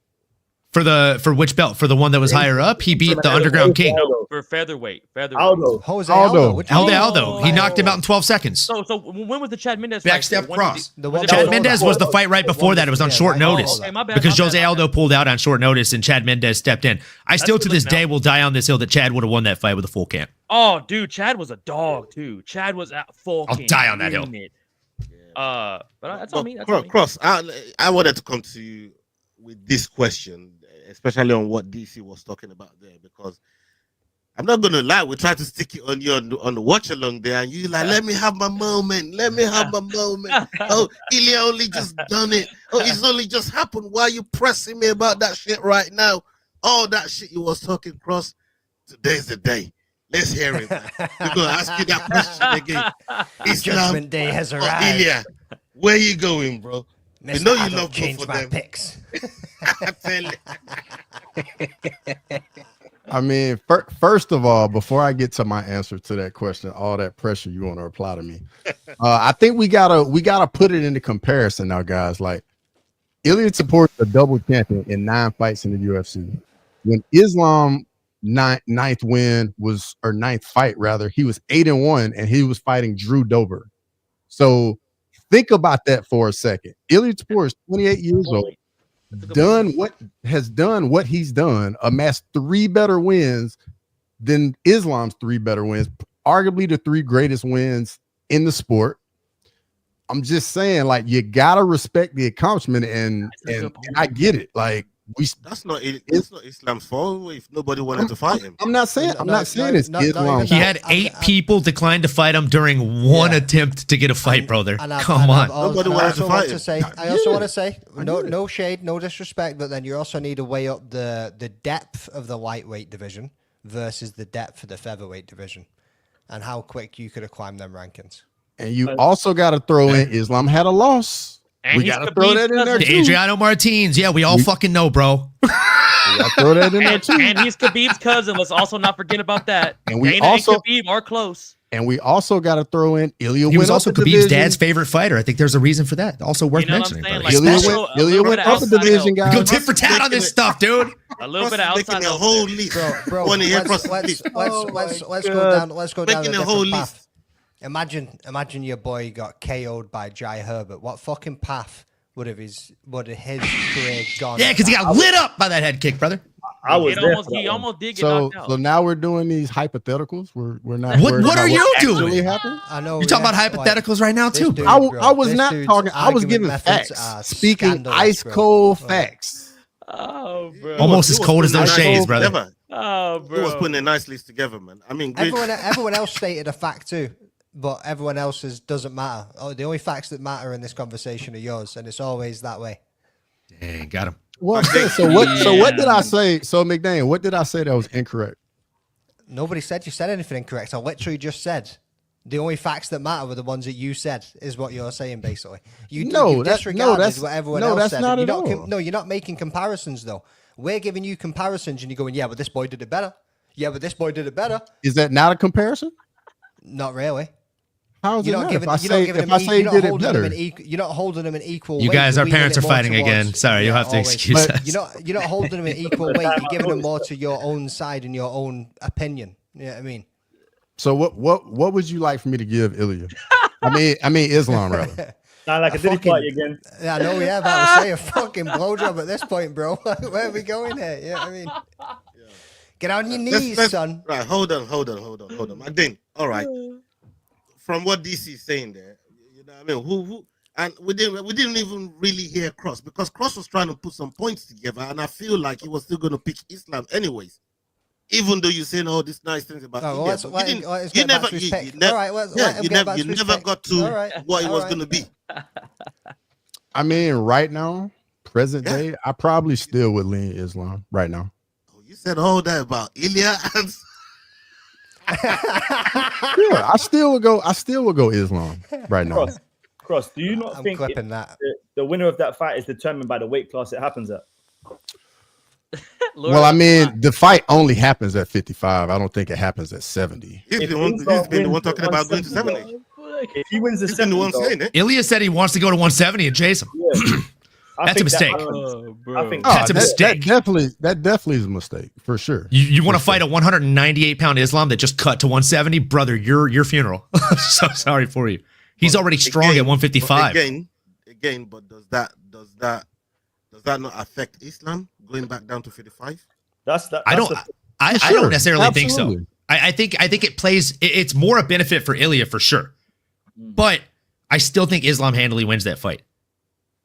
[SPEAKER 16] For which belt? For the one that was higher up, he beat the Underground King.
[SPEAKER 13] For featherweight.
[SPEAKER 12] Aldo.
[SPEAKER 10] Jose
[SPEAKER 11] Aldo.
[SPEAKER 10] Aldo. What you mean?
[SPEAKER 16] Aldo. He knocked him out in 12 seconds.
[SPEAKER 13] So when was the Chad Mendez fight?
[SPEAKER 16] Backstep
[SPEAKER 13] When
[SPEAKER 16] cross.
[SPEAKER 13] did
[SPEAKER 10] one
[SPEAKER 16] Chad
[SPEAKER 10] before
[SPEAKER 16] Mendez
[SPEAKER 10] that.
[SPEAKER 16] was the fight right before that. It was on short notice
[SPEAKER 13] okay, my bad,
[SPEAKER 16] because
[SPEAKER 13] my
[SPEAKER 16] Jose
[SPEAKER 13] bad.
[SPEAKER 16] Aldo pulled out on short notice and Chad Mendez stepped in. I still to
[SPEAKER 13] good
[SPEAKER 16] this
[SPEAKER 13] looking
[SPEAKER 16] day
[SPEAKER 13] out.
[SPEAKER 16] will die on this hill that Chad would have won that fight with a full camp.
[SPEAKER 13] Oh, dude, Chad was a dog too. Chad was at full.
[SPEAKER 16] I'll die on that hill.
[SPEAKER 13] But that's on me. That's on me.
[SPEAKER 8] Cross, I wanted to come to you with this question, especially on what DC was talking about there, because I'm not gonna lie, we tried to stick it on you on the watch along there, and you like, let me have my moment, let me have my moment. Oh, Ilya only just done it. Oh, it's only just happened. Why are you pressing me about that shit right now? All that shit you was talking, Cross. Today's the day. Let's hear it. Man. We're gonna ask you that question again.
[SPEAKER 10] Judgment Day has arrived.
[SPEAKER 8] Ilya, where you going, bro?
[SPEAKER 10] Mr.
[SPEAKER 8] You know you
[SPEAKER 10] Adult
[SPEAKER 8] love both
[SPEAKER 10] changed
[SPEAKER 8] of
[SPEAKER 10] my
[SPEAKER 8] them.
[SPEAKER 10] picks.
[SPEAKER 8] I tell you.
[SPEAKER 11] I mean, first of all, before I get to my answer to that question, all that pressure you want to apply to me, I think we gotta put it into comparison now, guys. Like, Ilya supports a double champion in 9 fights in the UFC. When Islam ninth fight rather, he was 8-1 and he was fighting Drew Dober. So think about that for a second. Ilya Tapor is 28 years old. Done what he's done, amassed 3 better wins than Islam's 3 better wins, arguably the 3 greatest wins in the sport. I'm just saying, like, you gotta respect the accomplishment, and I get it. Like,
[SPEAKER 8] that's not Islam's fault if nobody wanted to fight him.
[SPEAKER 11] I'm not saying it's Islam.
[SPEAKER 16] He had 8 people decline to fight him during one attempt to get a fight, brother. Come on.
[SPEAKER 8] Nobody wanted to fight him.
[SPEAKER 10] I also want to say, no shade, no disrespect, but then you also need to weigh up the depth of the lightweight division versus the depth of the featherweight division, and how quick you could have climbed them rankings.
[SPEAKER 11] And you also got to throw in Islam had a loss.
[SPEAKER 13] And
[SPEAKER 11] we
[SPEAKER 13] he's
[SPEAKER 11] got to throw that in there too.
[SPEAKER 16] Adriano Martins. Yeah, we all fucking know, bro.
[SPEAKER 11] I throw that in there too.
[SPEAKER 13] And he's Khabib's cousin. Let's also not forget about that.
[SPEAKER 11] And we
[SPEAKER 13] Dana
[SPEAKER 11] also-
[SPEAKER 13] and Khabib are close.
[SPEAKER 11] And we also got to throw in Ilya.
[SPEAKER 16] He was
[SPEAKER 11] went
[SPEAKER 16] also
[SPEAKER 11] up a
[SPEAKER 16] Khabib's
[SPEAKER 11] division.
[SPEAKER 16] dad's favorite fighter. I think there's a reason for that. Also worth
[SPEAKER 13] You know what
[SPEAKER 16] mentioning.
[SPEAKER 13] I'm saying?
[SPEAKER 16] brother.
[SPEAKER 13] Like,
[SPEAKER 16] He's
[SPEAKER 11] Ilya
[SPEAKER 16] special.
[SPEAKER 11] went, Ilya went up a division,
[SPEAKER 16] We
[SPEAKER 11] guys.
[SPEAKER 16] go tit for tat on this stuff, dude.
[SPEAKER 13] A little bit of
[SPEAKER 8] Making
[SPEAKER 13] outside
[SPEAKER 8] a
[SPEAKER 13] help
[SPEAKER 8] whole
[SPEAKER 13] there.
[SPEAKER 8] list.
[SPEAKER 10] Bro,
[SPEAKER 8] One here
[SPEAKER 10] let's
[SPEAKER 8] across the list.
[SPEAKER 10] go down
[SPEAKER 8] Making
[SPEAKER 10] a
[SPEAKER 8] a whole
[SPEAKER 10] different
[SPEAKER 8] list.
[SPEAKER 10] path. Imagine your boy got KO'd by Jai Herbert. What fucking path would have his career gone?
[SPEAKER 16] Yeah, because he got lit up by that head kick, brother.
[SPEAKER 12] I was there.
[SPEAKER 13] He almost did get
[SPEAKER 11] So,
[SPEAKER 13] knocked out.
[SPEAKER 11] so now we're doing these hypotheticals. We're not.
[SPEAKER 16] What-
[SPEAKER 11] worried
[SPEAKER 16] what
[SPEAKER 11] about
[SPEAKER 16] are you
[SPEAKER 11] actually
[SPEAKER 16] doing?
[SPEAKER 11] happened.
[SPEAKER 10] I know.
[SPEAKER 16] You're talking about hypotheticals right now,
[SPEAKER 10] this
[SPEAKER 16] too.
[SPEAKER 10] dude,
[SPEAKER 11] I
[SPEAKER 10] bro,
[SPEAKER 11] was
[SPEAKER 10] this
[SPEAKER 11] not
[SPEAKER 10] dude's
[SPEAKER 11] talking. I was
[SPEAKER 10] argument
[SPEAKER 11] giving
[SPEAKER 10] methods
[SPEAKER 11] facts.
[SPEAKER 10] are
[SPEAKER 11] Speaking
[SPEAKER 10] scandalous,
[SPEAKER 11] ice
[SPEAKER 10] bro.
[SPEAKER 11] cold facts.
[SPEAKER 13] Oh, bro.
[SPEAKER 16] Almost as cold as those shades, brother.
[SPEAKER 8] Together.
[SPEAKER 13] Oh,
[SPEAKER 8] Who was
[SPEAKER 13] bro.
[SPEAKER 8] putting a nice list together, man? I mean, great.
[SPEAKER 10] Everyone else stated a fact too, but everyone else's doesn't matter. Oh, the only facts that matter in this conversation are yours, and it's always that way.
[SPEAKER 16] Dang, got him.
[SPEAKER 11] Well, so what? So what did I say? So McDaniel, what did I say that was incorrect?
[SPEAKER 10] Nobody said you said anything incorrect. I literally just said the only facts that matter were the ones that you said. Is what you're saying basically. You disregarded
[SPEAKER 11] that's
[SPEAKER 10] what everyone
[SPEAKER 11] no,
[SPEAKER 10] else
[SPEAKER 11] that's
[SPEAKER 10] said.
[SPEAKER 11] not
[SPEAKER 10] and
[SPEAKER 11] at
[SPEAKER 10] you're
[SPEAKER 11] all.
[SPEAKER 10] no, you're not making comparisons though. We're giving you comparisons, and you're going, yeah, but this boy did it better. Yeah, but this boy did it better.
[SPEAKER 11] Is that not a comparison?
[SPEAKER 10] Not really.
[SPEAKER 11] How is it
[SPEAKER 10] You're
[SPEAKER 11] not?
[SPEAKER 10] not giving.
[SPEAKER 11] If I
[SPEAKER 10] You're not
[SPEAKER 11] say
[SPEAKER 10] giving
[SPEAKER 11] if I say he did it better,
[SPEAKER 10] you're not holding them in equal.
[SPEAKER 16] You
[SPEAKER 10] weight.
[SPEAKER 16] guys,
[SPEAKER 10] You're
[SPEAKER 16] our
[SPEAKER 10] leaning
[SPEAKER 16] parents
[SPEAKER 10] it
[SPEAKER 16] are
[SPEAKER 10] more
[SPEAKER 16] fighting
[SPEAKER 10] towards-
[SPEAKER 16] again. Sorry, you'll have to
[SPEAKER 10] always.
[SPEAKER 16] excuse
[SPEAKER 11] But-
[SPEAKER 16] us.
[SPEAKER 10] You're not holding them in equal weight. You're giving them more to your own side and your own opinion. You know what I mean?
[SPEAKER 11] so what would you like for me to give Ilya? I mean Islam rather.
[SPEAKER 12] Sound like a diddy
[SPEAKER 10] fucking-
[SPEAKER 12] party again.
[SPEAKER 10] I know, yeah, about to say a fucking blowjob at this point, bro. Where are we going here? You know what I mean? Get on your knees, son.
[SPEAKER 8] Right, hold on. Magdane, all right. From what DC is saying there, you know what I mean? Who and we didn't even really hear Cross because Cross was trying to put some points together, and I feel like he was still going to pick Islam anyways. Even though you're saying all these nice things about
[SPEAKER 10] Oh, well,
[SPEAKER 8] India,
[SPEAKER 10] let's
[SPEAKER 8] but you
[SPEAKER 10] get
[SPEAKER 8] didn't,
[SPEAKER 10] back to his pick.
[SPEAKER 8] you never,
[SPEAKER 10] All right, let's
[SPEAKER 8] yeah,
[SPEAKER 10] let him
[SPEAKER 8] you
[SPEAKER 10] get
[SPEAKER 8] never,
[SPEAKER 10] back
[SPEAKER 8] you
[SPEAKER 10] to his
[SPEAKER 8] never
[SPEAKER 10] pick.
[SPEAKER 8] got to
[SPEAKER 10] All right,
[SPEAKER 8] what it
[SPEAKER 10] all
[SPEAKER 8] was
[SPEAKER 10] right.
[SPEAKER 8] going to be.
[SPEAKER 11] I mean, right now, present day, I probably still would lean Islam right now.
[SPEAKER 8] You said all that about Ilya and
[SPEAKER 11] Yeah, I still would go Islam right now.
[SPEAKER 12] Cross, do you not
[SPEAKER 10] I'm
[SPEAKER 12] think
[SPEAKER 10] clipping that.
[SPEAKER 12] the winner of that fight is determined by the weight class it happens at?
[SPEAKER 11] Well, I mean, the fight only happens at 55. I don't think it happens at 70.
[SPEAKER 8] he's been the one talking about going to 70.
[SPEAKER 12] If he wins the
[SPEAKER 8] He's been the one
[SPEAKER 12] 70,
[SPEAKER 8] saying it.
[SPEAKER 16] Ilya said he wants to go to 170 and chase him. That's a mistake.
[SPEAKER 12] I think
[SPEAKER 16] That's a mistake.
[SPEAKER 11] That definitely is a mistake for sure.
[SPEAKER 16] You want to fight a 198 pound Islam that just cut to 170, brother? Your funeral. So sorry for you. He's already strong at 155.
[SPEAKER 8] Again, but does that not affect Islam going back down to 55?
[SPEAKER 16] I don't necessarily think so. I think it plays. It's more a benefit for Ilya for sure, but I still think Islam handily wins that fight.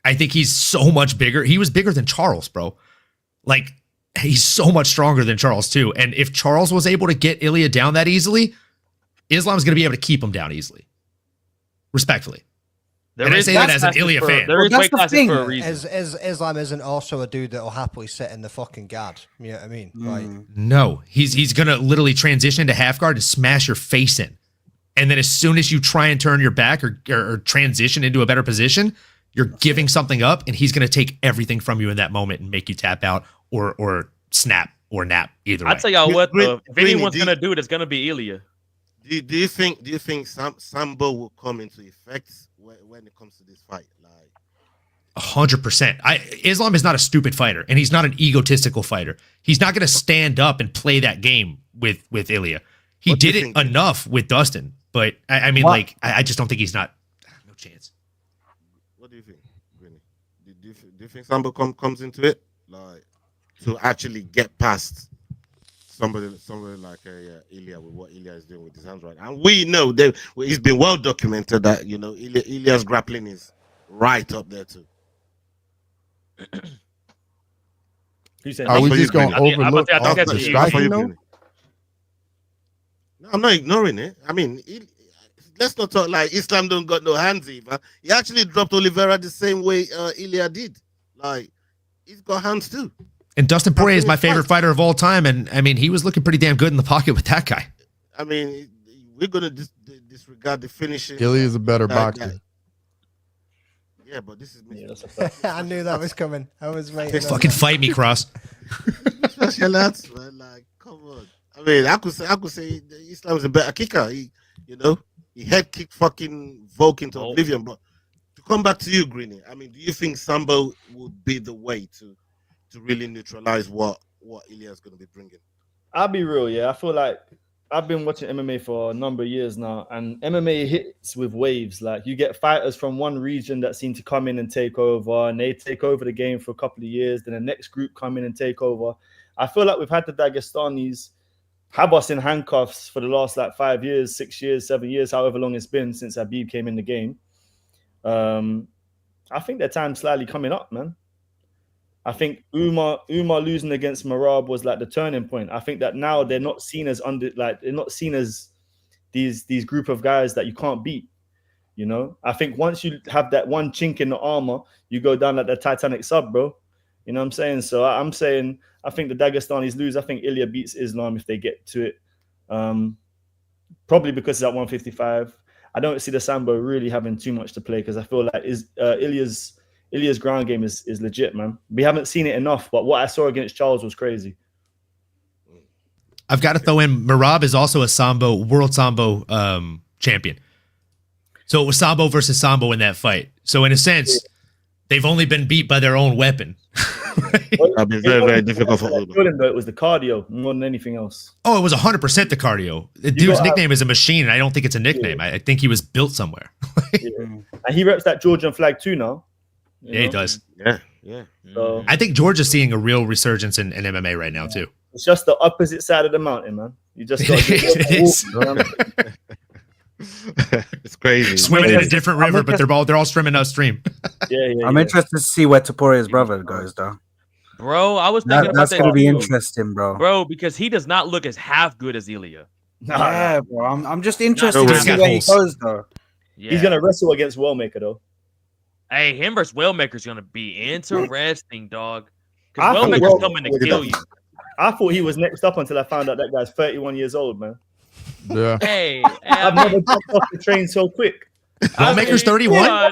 [SPEAKER 16] I think he's so much bigger. He was bigger than Charles, bro. Like, he's so much stronger than Charles too. And if Charles was able to get Ilya down that easily, Islam's going to be able to keep him down easily. Respectfully. And I say that as an Ilya fan.
[SPEAKER 13] There is weight classes for a reason.
[SPEAKER 10] As Islam isn't also a dude that will happily sit in the fucking guard. You know what I mean? Like,
[SPEAKER 16] No, he's going to literally transition to half guard and smash your face in. And then as soon as you try and turn your back or transition into a better position, you're giving something up, and he's going to take everything from you in that moment and make you tap out or snap or nap either way.
[SPEAKER 13] I'll tell y'all what, though. If anyone's going to do it, it's going to be Ilya.
[SPEAKER 8] Do you think Sambo will come into effect when it comes to this fight? Like
[SPEAKER 16] 100%. Islam is not a stupid fighter, and he's not an egotistical fighter. He's not going to stand up and play that game with Ilya. He did it enough with Dustin, but I mean, like, I just don't think he's not. No chance.
[SPEAKER 8] What do you think, Vinny? Do you think Sambo comes into it like to actually get past somebody like Ilya with what Ilya is doing with his hands right now? And we know that it's been well documented that Ilya's grappling is right up there too.
[SPEAKER 11] Are we just going to overlook
[SPEAKER 13] I think
[SPEAKER 11] the
[SPEAKER 13] that's
[SPEAKER 11] striking though?
[SPEAKER 8] No, I'm not ignoring it. I mean, let's not talk like Islam don't got no hands either. He actually dropped Oliveira the same way Ilya did. Like, he's got hands too.
[SPEAKER 16] And Dustin Poirier is my favorite fighter of all time, and I mean, he was looking pretty damn good in the pocket with that guy.
[SPEAKER 8] I mean, we're gonna disregard the finishing.
[SPEAKER 11] Ilya is a better boxer.
[SPEAKER 8] Yeah, but this is me.
[SPEAKER 10] I knew that was coming. I was waiting.
[SPEAKER 16] Fucking fight me, Cross.
[SPEAKER 8] That's your lads, man. Like, come on. I mean, I could say Islam is a better kicker. He head kicked fucking Volk into oblivion. But to come back to you, Greenie, I mean, do you think Sambo would be the way to really neutralize what Ilya's going to be bringing?
[SPEAKER 12] I'll be real, yeah. I feel like I've been watching MMA for a number of years now, and MMA hits with waves. Like, you get fighters from one region that seem to come in and take over, and they take over the game for a couple of years. Then the next group come in and take over. I feel like we've had the Dagestanis have us in handcuffs for the last 5 years, 6 years, 7 years, however long it's been since Habib came in the game. I think their time's slightly coming up, man. I think Umar losing against Marab was the turning point. I think that now they're not seen as these group of guys that you can't beat. You know, I think once you have that one chink in the armor, you go down like the Titanic sub, bro. You know what I'm saying? So I'm saying I think the Dagestanis lose. I think Ilya beats Islam if they get to it. Probably because it's at 155. I don't see the Sambo really having too much to play because I feel like Ilya's ground game is legit, man. We haven't seen it enough, but what I saw against Charles was crazy.
[SPEAKER 16] I've got to throw in Marab is also a world Sambo champion. So it was Sambo versus Sambo in that fight. So in a sense, they've only been beat by their own weapon.
[SPEAKER 8] That'd be very, very difficult for them.
[SPEAKER 12] It was the cardio more than anything else.
[SPEAKER 16] Oh, it was 100% the cardio. The dude's nickname is a machine, and I don't think it's a nickname. I think he was built somewhere.
[SPEAKER 12] And he reps that Georgian flag too now.
[SPEAKER 16] Yeah, he does.
[SPEAKER 8] Yeah.
[SPEAKER 12] So
[SPEAKER 16] I think Georgia's seeing a real resurgence in MMA right now, too.
[SPEAKER 12] it's just the opposite side of the mountain, man. You just got to
[SPEAKER 8] It's crazy.
[SPEAKER 16] Swimming in a different river, but they're all swimming upstream.
[SPEAKER 9] I'm interested to see where Toporia's brother goes, though.
[SPEAKER 13] Bro, I was thinking
[SPEAKER 9] that's
[SPEAKER 13] about
[SPEAKER 9] going to be
[SPEAKER 13] too.
[SPEAKER 9] interesting, bro.
[SPEAKER 13] Bro, because he does not look as half good as Ilya.
[SPEAKER 9] Yeah, bro. I'm just interested to see where he goes, though.
[SPEAKER 13] Yeah.
[SPEAKER 12] He's gonna wrestle against Wellmaker, though.
[SPEAKER 13] Hey, him versus Wellmaker's gonna be interesting, dog.
[SPEAKER 12] I
[SPEAKER 13] Because
[SPEAKER 12] thought
[SPEAKER 13] Wellmaker's coming to kill you.
[SPEAKER 12] I thought he was next up until I found out that guy's 31 years old, man.
[SPEAKER 11] Yeah.
[SPEAKER 13] Hey,
[SPEAKER 12] I've never jumped off the train so quick.
[SPEAKER 16] Wellmaker's 31?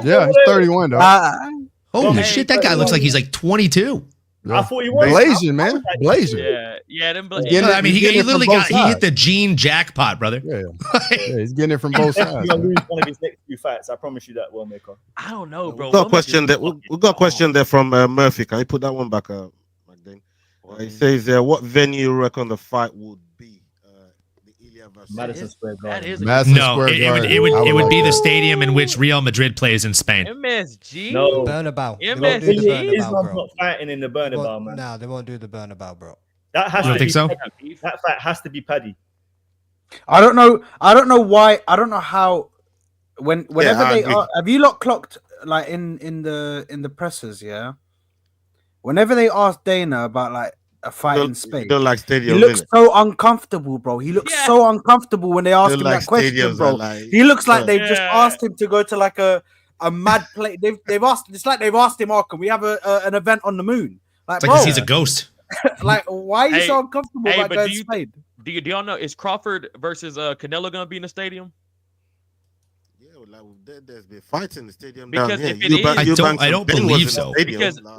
[SPEAKER 11] Yeah, he's 31, though.
[SPEAKER 16] Holy shit, that guy looks like he's like 22.
[SPEAKER 11] Yeah.
[SPEAKER 12] I thought he was
[SPEAKER 11] Blazing, man. Blazing.
[SPEAKER 13] Yeah, them
[SPEAKER 16] I mean, he literally he hit the gene jackpot, brother.
[SPEAKER 11] Yeah, he's getting it from both sides.
[SPEAKER 12] He's gonna lose one of his next few fights. I promise you that, Wellmaker.
[SPEAKER 13] I don't know, bro.
[SPEAKER 8] We got a question there. We got a question there from Murphy. Can you put that one back, Magdalene? He says, "What venue you reckon the fight would be?" The Ilya versus
[SPEAKER 12] Madison Square Garden.
[SPEAKER 13] That is
[SPEAKER 16] it would be the stadium in which Real Madrid plays in Spain.
[SPEAKER 13] MSG.
[SPEAKER 12] No,
[SPEAKER 10] Bernabeu. They
[SPEAKER 13] MSG?
[SPEAKER 10] won't do the Bernabeu,
[SPEAKER 12] Islam's
[SPEAKER 10] bro.
[SPEAKER 12] not fighting in the Bernabeu, man.
[SPEAKER 10] No, they won't do the Bernabeu, bro.
[SPEAKER 12] That has
[SPEAKER 16] You don't
[SPEAKER 12] to
[SPEAKER 16] think
[SPEAKER 12] be
[SPEAKER 16] so?
[SPEAKER 12] Paddy. That fight has to be Paddy.
[SPEAKER 9] I don't know why. I don't know how. Whenever
[SPEAKER 8] I
[SPEAKER 9] they
[SPEAKER 8] agree.
[SPEAKER 9] are, have you lot clocked like in the presses? Yeah. Whenever they ask Dana about like a fight in Spain,
[SPEAKER 8] don't like
[SPEAKER 9] he
[SPEAKER 8] stadiums.
[SPEAKER 9] looks so uncomfortable, bro. He looks so uncomfortable when they ask
[SPEAKER 8] Don't
[SPEAKER 9] him
[SPEAKER 8] like
[SPEAKER 9] that question,
[SPEAKER 8] stadiums
[SPEAKER 9] bro.
[SPEAKER 8] are like-
[SPEAKER 9] He looks like they've just
[SPEAKER 13] Yeah.
[SPEAKER 9] asked him to go to like a mad place. They've asked. It's like they've asked him, "Oh, can we have an event on the moon?" Like,
[SPEAKER 16] It's like 'cause he's a ghost.
[SPEAKER 9] like, why are you
[SPEAKER 13] Hey,
[SPEAKER 9] so uncomfortable
[SPEAKER 13] hey,
[SPEAKER 9] about
[SPEAKER 13] but
[SPEAKER 9] going
[SPEAKER 13] do
[SPEAKER 9] to
[SPEAKER 13] you-
[SPEAKER 9] Spain?
[SPEAKER 13] Do y'all know is Crawford versus Canelo gonna be in the stadium?
[SPEAKER 8] Yeah, like there's been fights in the stadium
[SPEAKER 13] Because
[SPEAKER 8] down here.
[SPEAKER 13] if it is-
[SPEAKER 16] I don't believe so.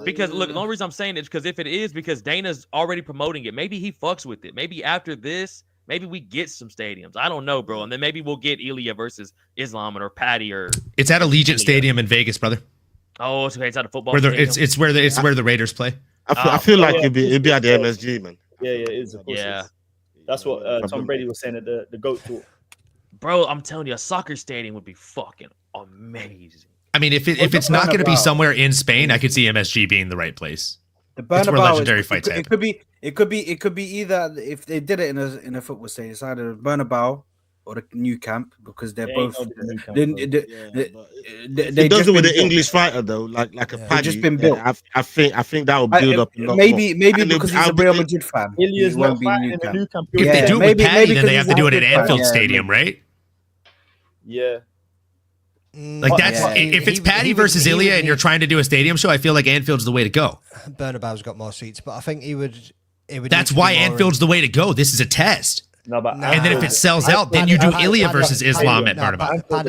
[SPEAKER 13] Because look, the only reason I'm saying it is because if it is because Dana's already promoting it, maybe he fucks with it. Maybe after this, maybe we get some stadiums. I don't know, bro. And then maybe we'll get Ilya versus Islam or Patty or
[SPEAKER 16] It's at Allegiant Stadium in Vegas, brother.
[SPEAKER 13] oh, it's okay. It's at a football.
[SPEAKER 16] Where
[SPEAKER 13] stadium.
[SPEAKER 16] it's where the Raiders play.
[SPEAKER 8] I feel like it'd be at the MSG, man.
[SPEAKER 12] Yeah, it is. Of course it is. That's what Tom Brady was saying at the GOAT talk.
[SPEAKER 13] Bro, I'm telling you, a soccer stadium would be fucking amazing.
[SPEAKER 16] I mean, if it's not going to be somewhere in Spain, I could see MSG being the right place.
[SPEAKER 9] The
[SPEAKER 16] It's where
[SPEAKER 9] Bernabeu
[SPEAKER 16] legendary
[SPEAKER 9] is,
[SPEAKER 16] fights
[SPEAKER 9] it
[SPEAKER 16] happen.
[SPEAKER 9] could be either if they did it in a football stadium, it's either Bernabeu or the new camp because they're
[SPEAKER 12] They
[SPEAKER 9] both.
[SPEAKER 12] ain't no new camp,
[SPEAKER 9] They
[SPEAKER 8] It does
[SPEAKER 9] just
[SPEAKER 8] it with
[SPEAKER 9] been
[SPEAKER 8] the
[SPEAKER 9] built.
[SPEAKER 8] English fighter though, like a Paddy.
[SPEAKER 9] just been built.
[SPEAKER 8] I think that will build up a lot
[SPEAKER 9] Maybe
[SPEAKER 8] more. And
[SPEAKER 9] because he's a Real Madrid fan.
[SPEAKER 12] Ilya's
[SPEAKER 9] he
[SPEAKER 12] not
[SPEAKER 9] won't be
[SPEAKER 12] fighting
[SPEAKER 9] new
[SPEAKER 12] in the
[SPEAKER 9] camp.
[SPEAKER 12] new camp.
[SPEAKER 16] If they do it with Patty, then they have to do it at Anfield Stadium, right?
[SPEAKER 12] Yeah.
[SPEAKER 16] Like that's if it's Patty versus Ilya and you're trying to do a stadium show, I feel like Anfield's the way to go.
[SPEAKER 10] Bernabeu's got more seats, but I think he would.
[SPEAKER 16] That's why Anfield's the way to go. This is a test.
[SPEAKER 12] No, but
[SPEAKER 16] And then if it sells out, then you do Ilya versus Islam at Burnham.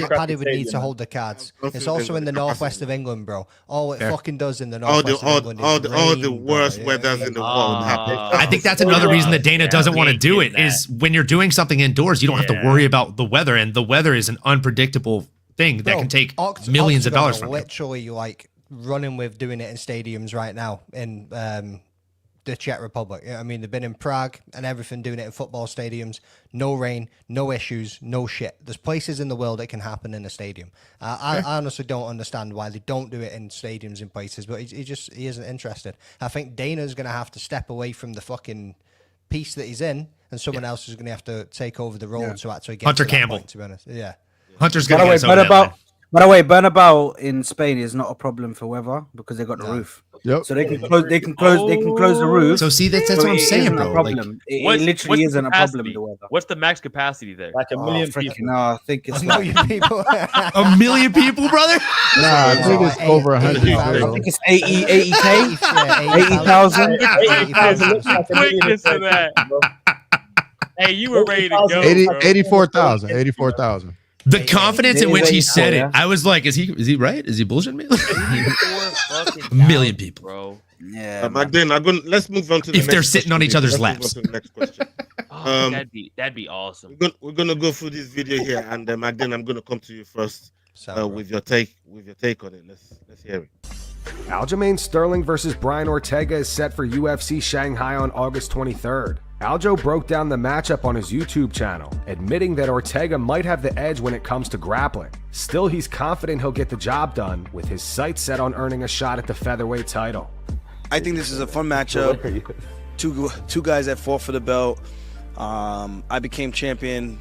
[SPEAKER 10] Paddy would need to hold the cards. It's also in the northwest of England, bro. All it
[SPEAKER 16] Fair.
[SPEAKER 10] fucking does in the northwest of England is
[SPEAKER 8] all the
[SPEAKER 10] rain,
[SPEAKER 8] worst
[SPEAKER 10] bro.
[SPEAKER 8] weathers in the world happen.
[SPEAKER 16] I think that's another reason that Dana doesn't want to do it is when you're doing something indoors, you don't have to worry about the weather, and the weather is an unpredictable thing that can take millions of dollars from you.
[SPEAKER 10] Literally, like running with doing it in stadiums right now in the Czech Republic. I mean, they've been in Prague and everything, doing it in football stadiums. No rain, no issues, no shit. There's places in the world it can happen in a stadium. I honestly don't understand why they don't do it in stadiums in places, but he isn't interested. I think Dana's going to have to step away from the fucking piece that he's in, and someone else is going to have to take over the role to actually get
[SPEAKER 16] Hunter
[SPEAKER 10] to that
[SPEAKER 16] Campbell.
[SPEAKER 10] point, to be honest. Yeah.
[SPEAKER 16] Hunter's going to get us over that line.
[SPEAKER 9] By the way, Bernabeu in Spain is not a problem for weather because they got the roof.
[SPEAKER 11] Yep.
[SPEAKER 9] So they can close. They can close the roof.
[SPEAKER 16] So see, that's what I'm saying, bro.
[SPEAKER 9] Problem. It literally isn't a problem. The weather.
[SPEAKER 13] What's the max capacity there?
[SPEAKER 12] Like a million people.
[SPEAKER 9] No, I think it's
[SPEAKER 10] A million people.
[SPEAKER 16] A million people, brother?
[SPEAKER 11] Nah, I think it's over 100.
[SPEAKER 9] I think it's 80K, 80,000.
[SPEAKER 13] Quickness to that. Hey, you were ready to go.
[SPEAKER 11] 84,000. 84,000.
[SPEAKER 16] The confidence in which he said it, I was like, is he right? Is he bullshitting me? A million people,
[SPEAKER 13] bro.
[SPEAKER 9] Yeah.
[SPEAKER 8] Magdalene, let's move on to the
[SPEAKER 16] if they're sitting on each other's laps.
[SPEAKER 8] Next question.
[SPEAKER 13] That'd be awesome.
[SPEAKER 8] We're gonna go through this video here, and Magdalene, I'm gonna come to you first with your take on it. Let's hear it.
[SPEAKER 1] Aljamain Sterling versus Brian Ortega is set for UFC Shanghai on August 23rd. Aljo broke down the matchup on his YouTube channel, admitting that Ortega might have the edge when it comes to grappling. Still, he's confident he'll get the job done, with his sights set on earning a shot at the featherweight title.
[SPEAKER 17] I think this is a fun matchup. Two guys that fought for the belt. I became champion,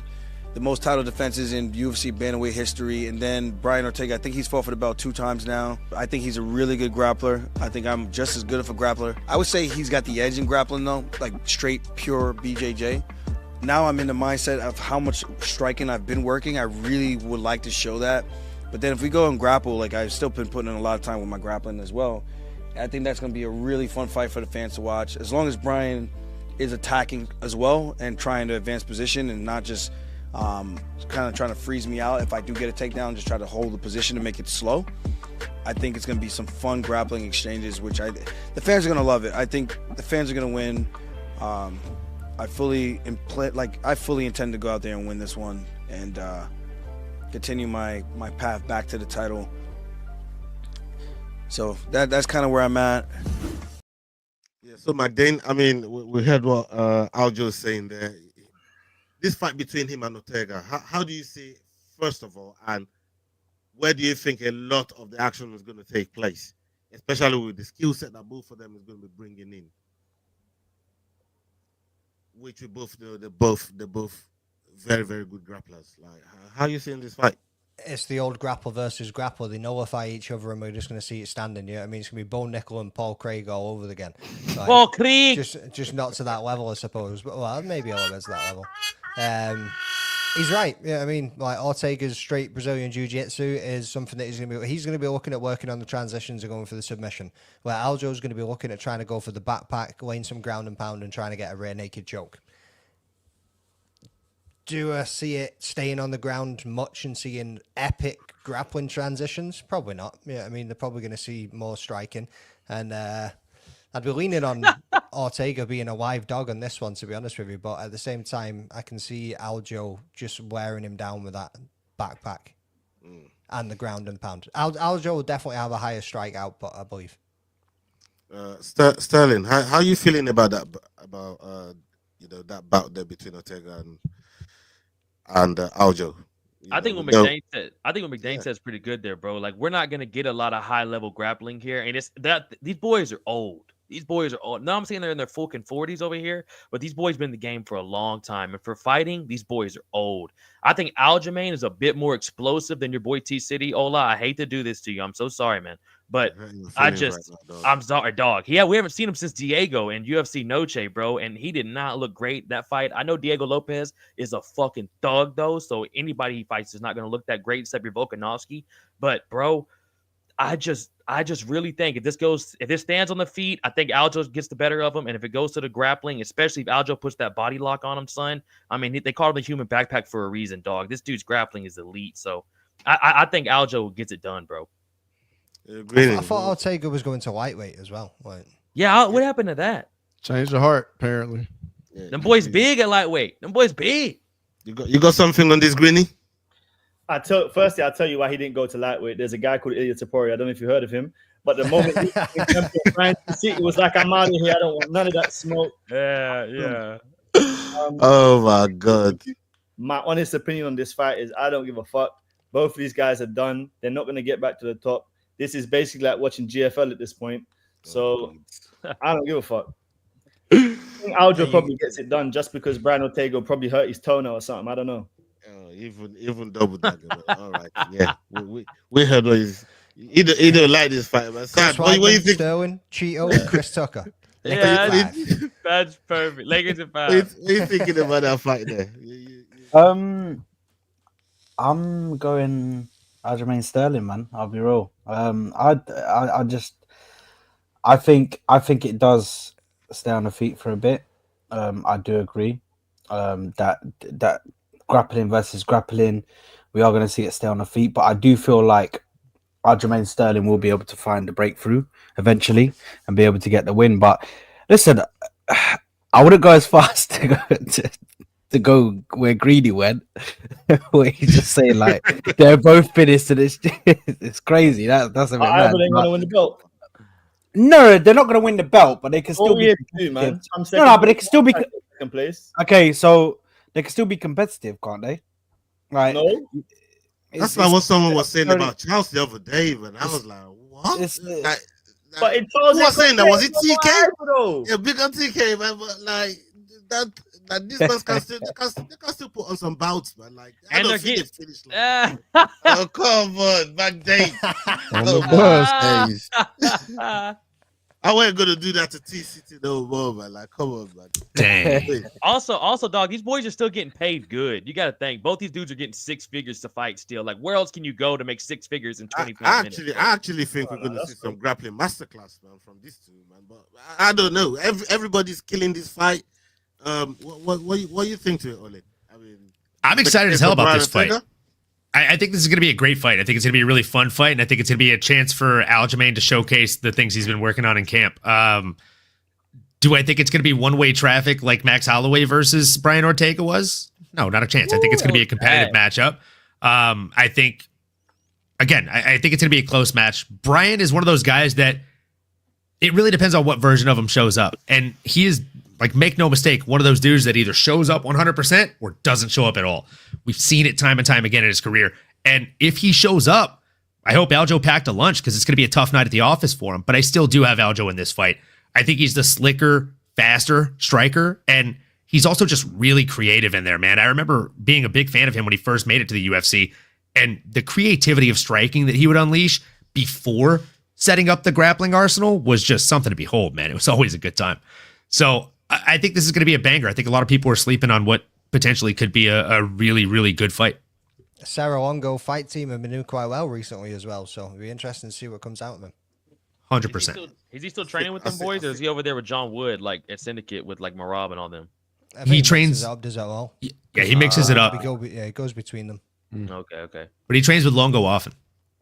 [SPEAKER 17] the most title defenses in UFC bantamweight history, and then Brian Ortega, I think he's fought for the belt 2 times now. I think he's a really good grappler. I think I'm just as good of a grappler. I would say he's got the edge in grappling though, like straight, pure BJJ. Now I'm in the mindset of how much striking I've been working. I really would like to show that. But then if we go and grapple, like I've still been putting in a lot of time with my grappling as well. I think that's gonna be a really fun fight for the fans to watch. As long as Brian is attacking as well and trying to advance position and not just kind of trying to freeze me out. If I do get a takedown, just try to hold the position to make it slow. I think it's going to be some fun grappling exchanges, which the fans are going to love it. I think the fans are going to win. I fully intend to go out there and win this one and continue my path back to the title. So that's kind of where I'm at.
[SPEAKER 8] Yeah. So Magdalene, I mean, we heard what Aljo is saying there. This fight between him and Ortega, how do you see, first of all, and where do you think a lot of the action is going to take place, especially with the skill set that both of them is going to be bringing in, which we both know they're both very, very good grapplers. Like, how are you seeing this fight?
[SPEAKER 10] It's the old grapple versus grapple. They nullify each other, and we're just going to see it standing. Yeah, I mean, it's going to be Bo Nickel and Paul Craig all over again. Like,
[SPEAKER 13] Paul Craig,
[SPEAKER 10] just not to that level, I suppose. But well, maybe a little bit to that level. He's right. Yeah, I mean, like Ortega's straight Brazilian Jiu-Jitsu is something that he's going to be looking at working on the transitions and going for the submission. Where Aljo's going to be looking at trying to go for the backpack, laying some ground and pound, and trying to get a rear naked choke. Do I see it staying on the ground much and seeing epic grappling transitions? Probably not. Yeah, I mean, they're probably going to see more striking. And I'd be leaning on Ortega being a live dog on this one, to be honest with you. But at the same time, I can see Aljo just wearing him down with that backpack and the ground and pound. Aljo will definitely have a higher strike output, I believe.
[SPEAKER 8] Sterling, how are you feeling about that? About that bout there between Ortega and Aljo?
[SPEAKER 13] I think what McDane said is pretty good there, bro. Like, we're not gonna get a lot of high level grappling here, and it's that these boys are old. These boys are old. No, I'm saying they're in their fucking 40s over here, but these boys been in the game for a long time, and for fighting, these boys are old. I think Aljamain is a bit more explosive than your boy T City. Ola, I hate to do this to you. I'm so sorry, man. But I'm sorry, dog. Yeah, we haven't seen him since Diego in UFC Noche, bro, and he did not look great that fight. I know Diego Lopez is a fucking thug, though, so anybody he fights is not going to look that great except your Volkanovski. But, bro, I just really think if this stands on the feet, I think Aljo gets the better of him. And if it goes to the grappling, especially if Aljo puts that body lock on him, son, I mean, they call him the human backpack for a reason, dog. This dude's grappling is elite. So I think Aljo gets it done, bro.
[SPEAKER 10] I thought Ortega was going to lightweight as well. Like,
[SPEAKER 13] yeah, what happened to that?
[SPEAKER 11] Changed the heart, apparently.
[SPEAKER 13] Them boys big at lightweight. Them boys big.
[SPEAKER 8] You got something on this, Greeny?
[SPEAKER 12] Firstly, I'll tell you why he didn't go to lightweight. There's a guy called Ilya Taporia. I don't know if you heard of him, but the moment he came to France City, it was like, I'm out of here. I don't want none of that smoke.
[SPEAKER 13] Yeah.
[SPEAKER 8] Oh my God.
[SPEAKER 12] My honest opinion on this fight is I don't give a fuck. Both of these guys are done. They're not going to get back to the top. This is basically like watching GFL at this point. So I don't give a fuck. I think Aljo probably gets it done just because Brian Ortega will probably hurt his toenail or something. I don't know.
[SPEAKER 8] Even double dagger. All right, yeah, we heard what he don't like this fight, man. Sad. What you think?
[SPEAKER 10] Sterling, Cheeto, and Chris Tucker.
[SPEAKER 13] Yeah, that's perfect. Lakers in 5.
[SPEAKER 8] What are you thinking about that fight there?
[SPEAKER 9] I'm going Aljamain Sterling, man. I'll be real. I think it does stay on the feet for a bit. I do agree. That grappling versus grappling, we are going to see it stay on the feet. But I do feel like Aljamain Sterling will be able to find the breakthrough eventually and be able to get the win. But listen, I wouldn't go as far as to go where Greedy went, where he's just saying like they're both finished and it's crazy. That's a bit mad.
[SPEAKER 12] They're going to win the belt.
[SPEAKER 9] No, they're not going to win the belt, but they can still be.
[SPEAKER 12] Man.
[SPEAKER 9] No, but they can still be.
[SPEAKER 12] Second place.
[SPEAKER 9] Okay, so they can still be competitive, can't they? Right.
[SPEAKER 12] No.
[SPEAKER 8] That's like what someone was saying about Charles the other day, but I was like, what?
[SPEAKER 12] But it Charles
[SPEAKER 8] who was saying that? Was it TK?
[SPEAKER 12] Though.
[SPEAKER 8] Yeah, big on TK, man. But like that this man can still put on some bouts, man. Like I
[SPEAKER 13] And
[SPEAKER 8] don't think
[SPEAKER 13] they're
[SPEAKER 8] they finished. Like, oh come on, back day.
[SPEAKER 11] On the bus days.
[SPEAKER 8] I wasn't gonna do that to T-City no more, man. Like, come on, man.
[SPEAKER 13] Dang. Also, dog, these boys are still getting paid good. You got to think both these dudes are getting 6 figures to fight still. Like, where else can you go to make 6 figures in 25 minutes?
[SPEAKER 8] I actually think we're gonna see some grappling masterclass, man, from these two, man. But I don't know. Everybody's killing this fight. What do you think to it, Ole? I mean,
[SPEAKER 16] I'm excited as hell about this fight. I think this is going to be a great fight. I think it's going to be a really fun fight, and I think it's going to be a chance for Aljamain to showcase the things he's been working on in camp. Do I think it's going to be one-way traffic like Max Holloway versus Brian Ortega was? No, not a chance. I think it's going to be a competitive matchup. I think, again, I think it's going to be a close match. Brian is one of those guys that it really depends on what version of him shows up, and he is, like, make no mistake, one of those dudes that either shows up 100% or doesn't show up at all. We've seen it time and time again in his career. And if he shows up, I hope Aljo packed a lunch because it's going to be a tough night at the office for him. But I still do have Aljo in this fight. I think he's the slicker, faster striker. And he's also just really creative in there, man. I remember being a big fan of him when he first made it to the UFC. And the creativity of striking that he would unleash before setting up the grappling arsenal was just something to behold, man. It was always a good time. So I think this is going to be a banger. I think a lot of people are sleeping on what potentially could be a really, really good fight.
[SPEAKER 10] Sarah Longo fight team have been doing quite well recently as well, so it'll be interesting to see what comes out of them.
[SPEAKER 16] 100%.
[SPEAKER 13] Is he still training with them boys, or is he over there with John Wood, like at Syndicate with like Marab and all them?
[SPEAKER 16] He trains.
[SPEAKER 10] Does that all?
[SPEAKER 16] Yeah, he mixes it up.
[SPEAKER 10] It goes between them.
[SPEAKER 13] Okay.
[SPEAKER 16] But he trains with Longo often.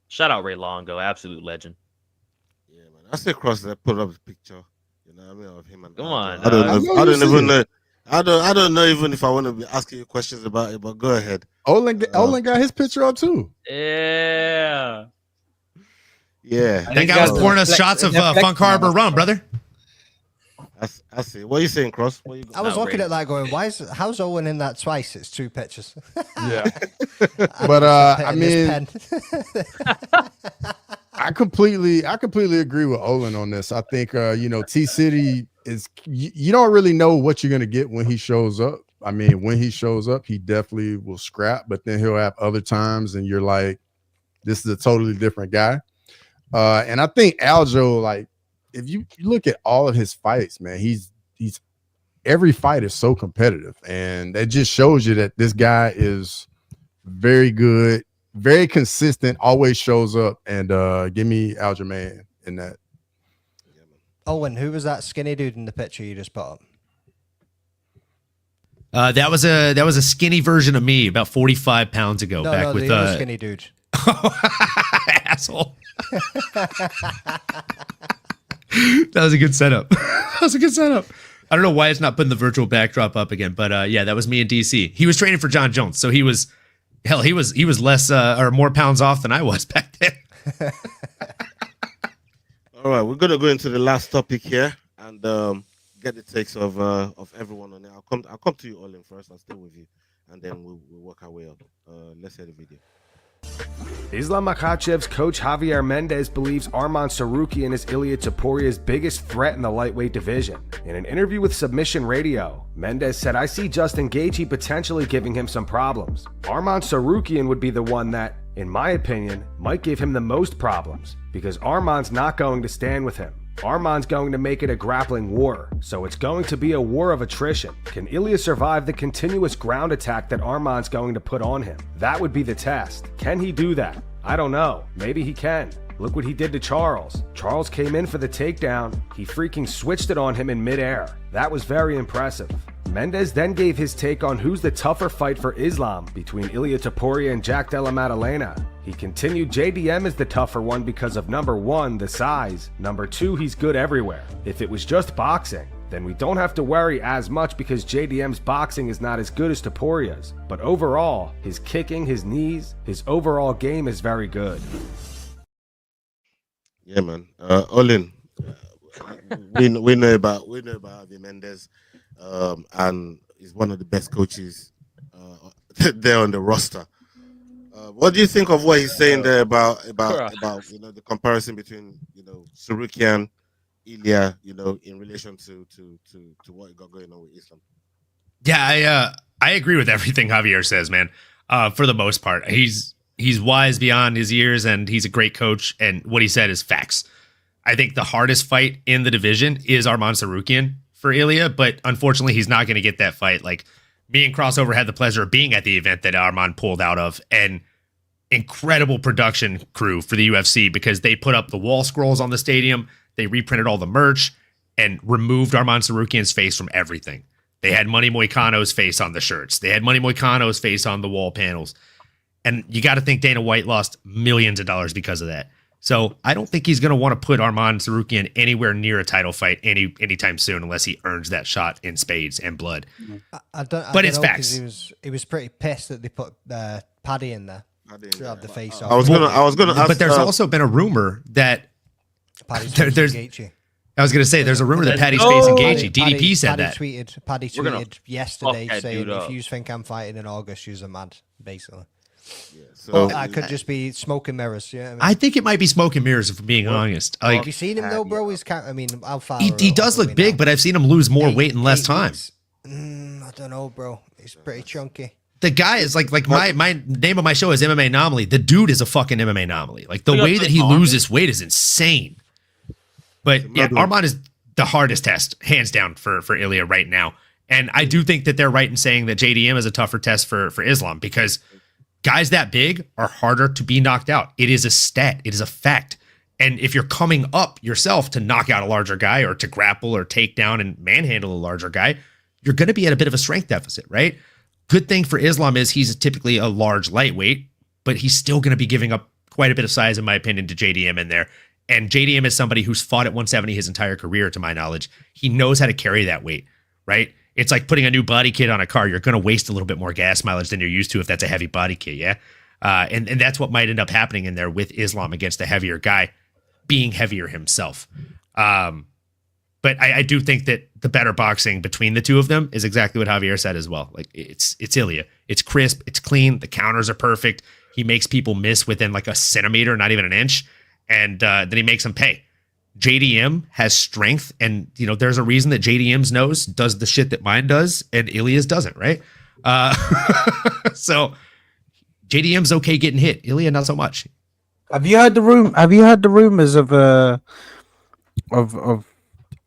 [SPEAKER 13] Shout out Ray Longo, absolute legend.
[SPEAKER 8] Yeah, man. I say across that, put up a picture. You know what I mean, of him and
[SPEAKER 13] come on.
[SPEAKER 8] I don't even know. I don't know even if I want to be asking you questions about it, but go ahead.
[SPEAKER 11] Olin got his picture up too.
[SPEAKER 13] Yeah.
[SPEAKER 16] That guy was pouring us shots of Funk Harbor rum, brother.
[SPEAKER 8] I see. What are you saying, Cross?
[SPEAKER 10] I was looking at that going, how's Owen in that twice? It's 2 pictures.
[SPEAKER 11] Yeah. But I mean, I completely agree with Olin on this. I think T-City is, you don't really know what you're gonna get when he shows up. I mean, when he shows up, he definitely will scrap, but then he'll have other times and you're like, this is a totally different guy. And I think Aljo, like, if you look at all of his fights, man, he's every fight is so competitive, and that just shows you that this guy is very good very consistent, always shows up. And give me Aljamain in that.
[SPEAKER 10] Owen, who was that skinny dude in the picture you just put up?
[SPEAKER 16] That was a skinny version of me about 45 pounds ago.
[SPEAKER 10] No, the other skinny dude.
[SPEAKER 16] Asshole. That was a good setup. I don't know why it's not putting the virtual backdrop up again, but yeah, that was me in DC. He was training for John Jones, so he was less or more pounds off than I was back then.
[SPEAKER 8] All right, we're gonna go into the last topic here and get the takes of everyone on it. I'll come to you all in first. I'll stay with you, and then we'll work our way up. Let's hear the video.
[SPEAKER 1] Islam Makhachev's coach Javier Mendez believes Arman Sarukian is Ilia Topuria's biggest threat in the lightweight division. In an interview with Submission Radio, Mendez said, "I see Justin Gaethje potentially giving him some problems. Arman Sarukian would be the one that, in my opinion, might give him the most problems, because Arman's not going to stand with him. Arman's going to make it a grappling war, so it's going to be a war of attrition. Can Ilia survive the continuous ground attack that Arman's going to put on him? That would be the test. Can he do that? I don't know. Maybe he can. Look what he did to Charles. Charles came in for the takedown. He freaking switched it on him in midair. That was very impressive." Mendez then gave his take on who's the tougher fight for Islam between Ilia Topuria and Jack Della Maddalena. He continued, JDM is the tougher one because of number 1, the size, number 2, he's good everywhere. If it was just boxing, then we don't have to worry as much because JDM's boxing is not as good as Topuria's. But overall, his kicking, his knees, his overall game is very good.
[SPEAKER 8] Yeah, man. Olin, we know about Javier Mendez, and he's one of the best coaches there on the roster. What do you think of what he's saying there about the comparison between Sarukian, Ilia, in relation to what he got going on with Islam?
[SPEAKER 16] Yeah, I agree with everything Javier says, man. For the most part, he's wise beyond his years, and he's a great coach. And what he said is facts. I think the hardest fight in the division is Arman Sarukian for Ilia, but unfortunately, he's not going to get that fight. Like, me and Crossover had the pleasure of being at the event that Arman pulled out of, and incredible production crew for the UFC because they put up the wall scrolls on the stadium, they reprinted all the merch, and removed Arman Sarukian's face from everything. They had Money Moicano's face on the shirts. They had Money Moicano's face on the wall panels. And you got to think Dana White lost millions of dollars because of that. So I don't think he's going to want to put Arman Sarukian anywhere near a title fight anytime soon unless he earns that shot in spades and blood. But it's facts.
[SPEAKER 10] He was pretty pissed that they put Paddy in there to have the face off.
[SPEAKER 8] I was gonna ask,
[SPEAKER 16] but there's also been a rumor that there's
[SPEAKER 10] Gaethje.
[SPEAKER 16] I was going to say, there's a rumor that Paddy's facing Gaethje. DDP said that.
[SPEAKER 10] Paddy tweeted yesterday saying, if you think I'm fighting in August, you're mad, basically. Yeah, so that could just be smoke and mirrors. Yeah,
[SPEAKER 16] I think it might be smoke and mirrors, if I'm being honest. Like,
[SPEAKER 10] have you seen him though, bro? He's I mean, how far?
[SPEAKER 16] He does look big, but I've seen him lose more weight in less time.
[SPEAKER 10] I don't know, bro. He's pretty chunky.
[SPEAKER 16] The guy is like my name of my show is MMA Anomaly. The dude is a fucking MMA anomaly. Like, the way that he loses weight is insane. But yeah, Arman is the hardest test, hands down, for Ilia right now. And I do think that they're right in saying that JDM is a tougher test for Islam, because guys that big are harder to be knocked out. It is a stat. It is a fact. And if you're coming up yourself to knock out a larger guy or to grapple or take down and manhandle a larger guy, you're going to be at a bit of a strength deficit, right? Good thing for Islam is he's typically a large lightweight, but he's still going to be giving up quite a bit of size, in my opinion, to JDM in there. And JDM is somebody who's fought at 170 his entire career, to my knowledge. He knows how to carry that weight, right? It's like putting a new body kit on a car. You're going to waste a little bit more gas mileage than you're used to if that's a heavy body kit, yeah? And that's what might end up happening in there with Islam against a heavier guy, being heavier himself. But I do think that the better boxing between the two of them is exactly what Javier said as well. Like, it's Ilia. It's crisp. It's clean. The counters are perfect. He makes people miss within like a centimeter, not even an inch. And then he makes them pay. JDM has strength, and there's a reason that JDM's nose does the shit that mine does, and Ilia's doesn't, right? So JDM's okay getting hit. Ilia not so much.
[SPEAKER 9] Have you heard the rumors of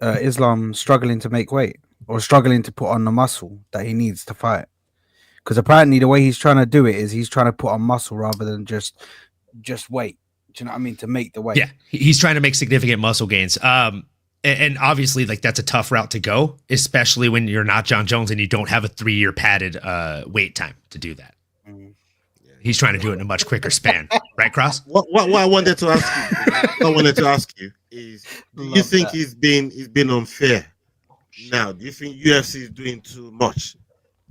[SPEAKER 9] Islam struggling to make weight or struggling to put on the muscle that he needs to fight? Because apparently the way he's trying to do it is he's trying to put on muscle rather than just weight. Do you know what I mean? To make the weight.
[SPEAKER 16] Yeah, he's trying to make significant muscle gains. And obviously, like that's a tough route to go, especially when you're not John Jones and you don't have a 3-year padded wait time to do that. He's trying to do it in a much quicker span, right, Cross?
[SPEAKER 8] What I wanted to ask you, is, do you think he's been unfair? Now, do you think UFC is doing too much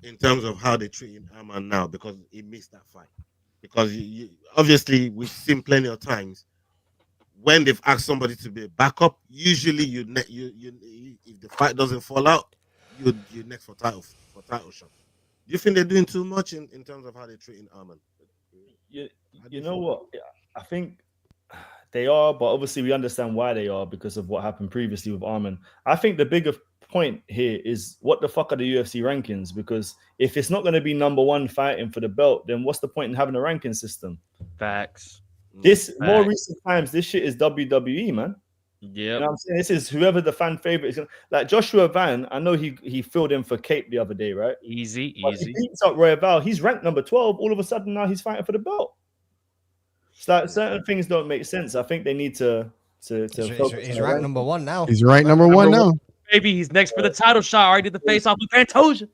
[SPEAKER 8] in terms of how they're treating Arman now because he missed that fight? Because obviously we've seen plenty of times when they've asked somebody to be a backup, usually you if the fight doesn't fall out, you're next for title shot. Do you think they're doing too much in terms of how they're treating Arman?
[SPEAKER 12] You know what? I think they are, but obviously we understand why they are because of what happened previously with Arman. I think the bigger point here is what the fuck are the UFC rankings? Because if it's not going to be number one fighting for the belt, then what's the point in having a ranking system?
[SPEAKER 13] Facts.
[SPEAKER 12] More recent times, this shit is WWE, man.
[SPEAKER 13] Yeah,
[SPEAKER 12] you know what I'm saying? This is whoever the fan favorite is. Like Joshua Van, I know he filled in for Cape the other day, right?
[SPEAKER 13] Easy.
[SPEAKER 12] He beats up Roy Val. He's ranked number 12. All of a sudden now he's fighting for the belt. It's like certain things don't make sense. I think they need to
[SPEAKER 10] He's ranked number 1 now.
[SPEAKER 11] He's ranked number 1 now.
[SPEAKER 13] Maybe he's next for the title shot. Already did the face off with Pantoja.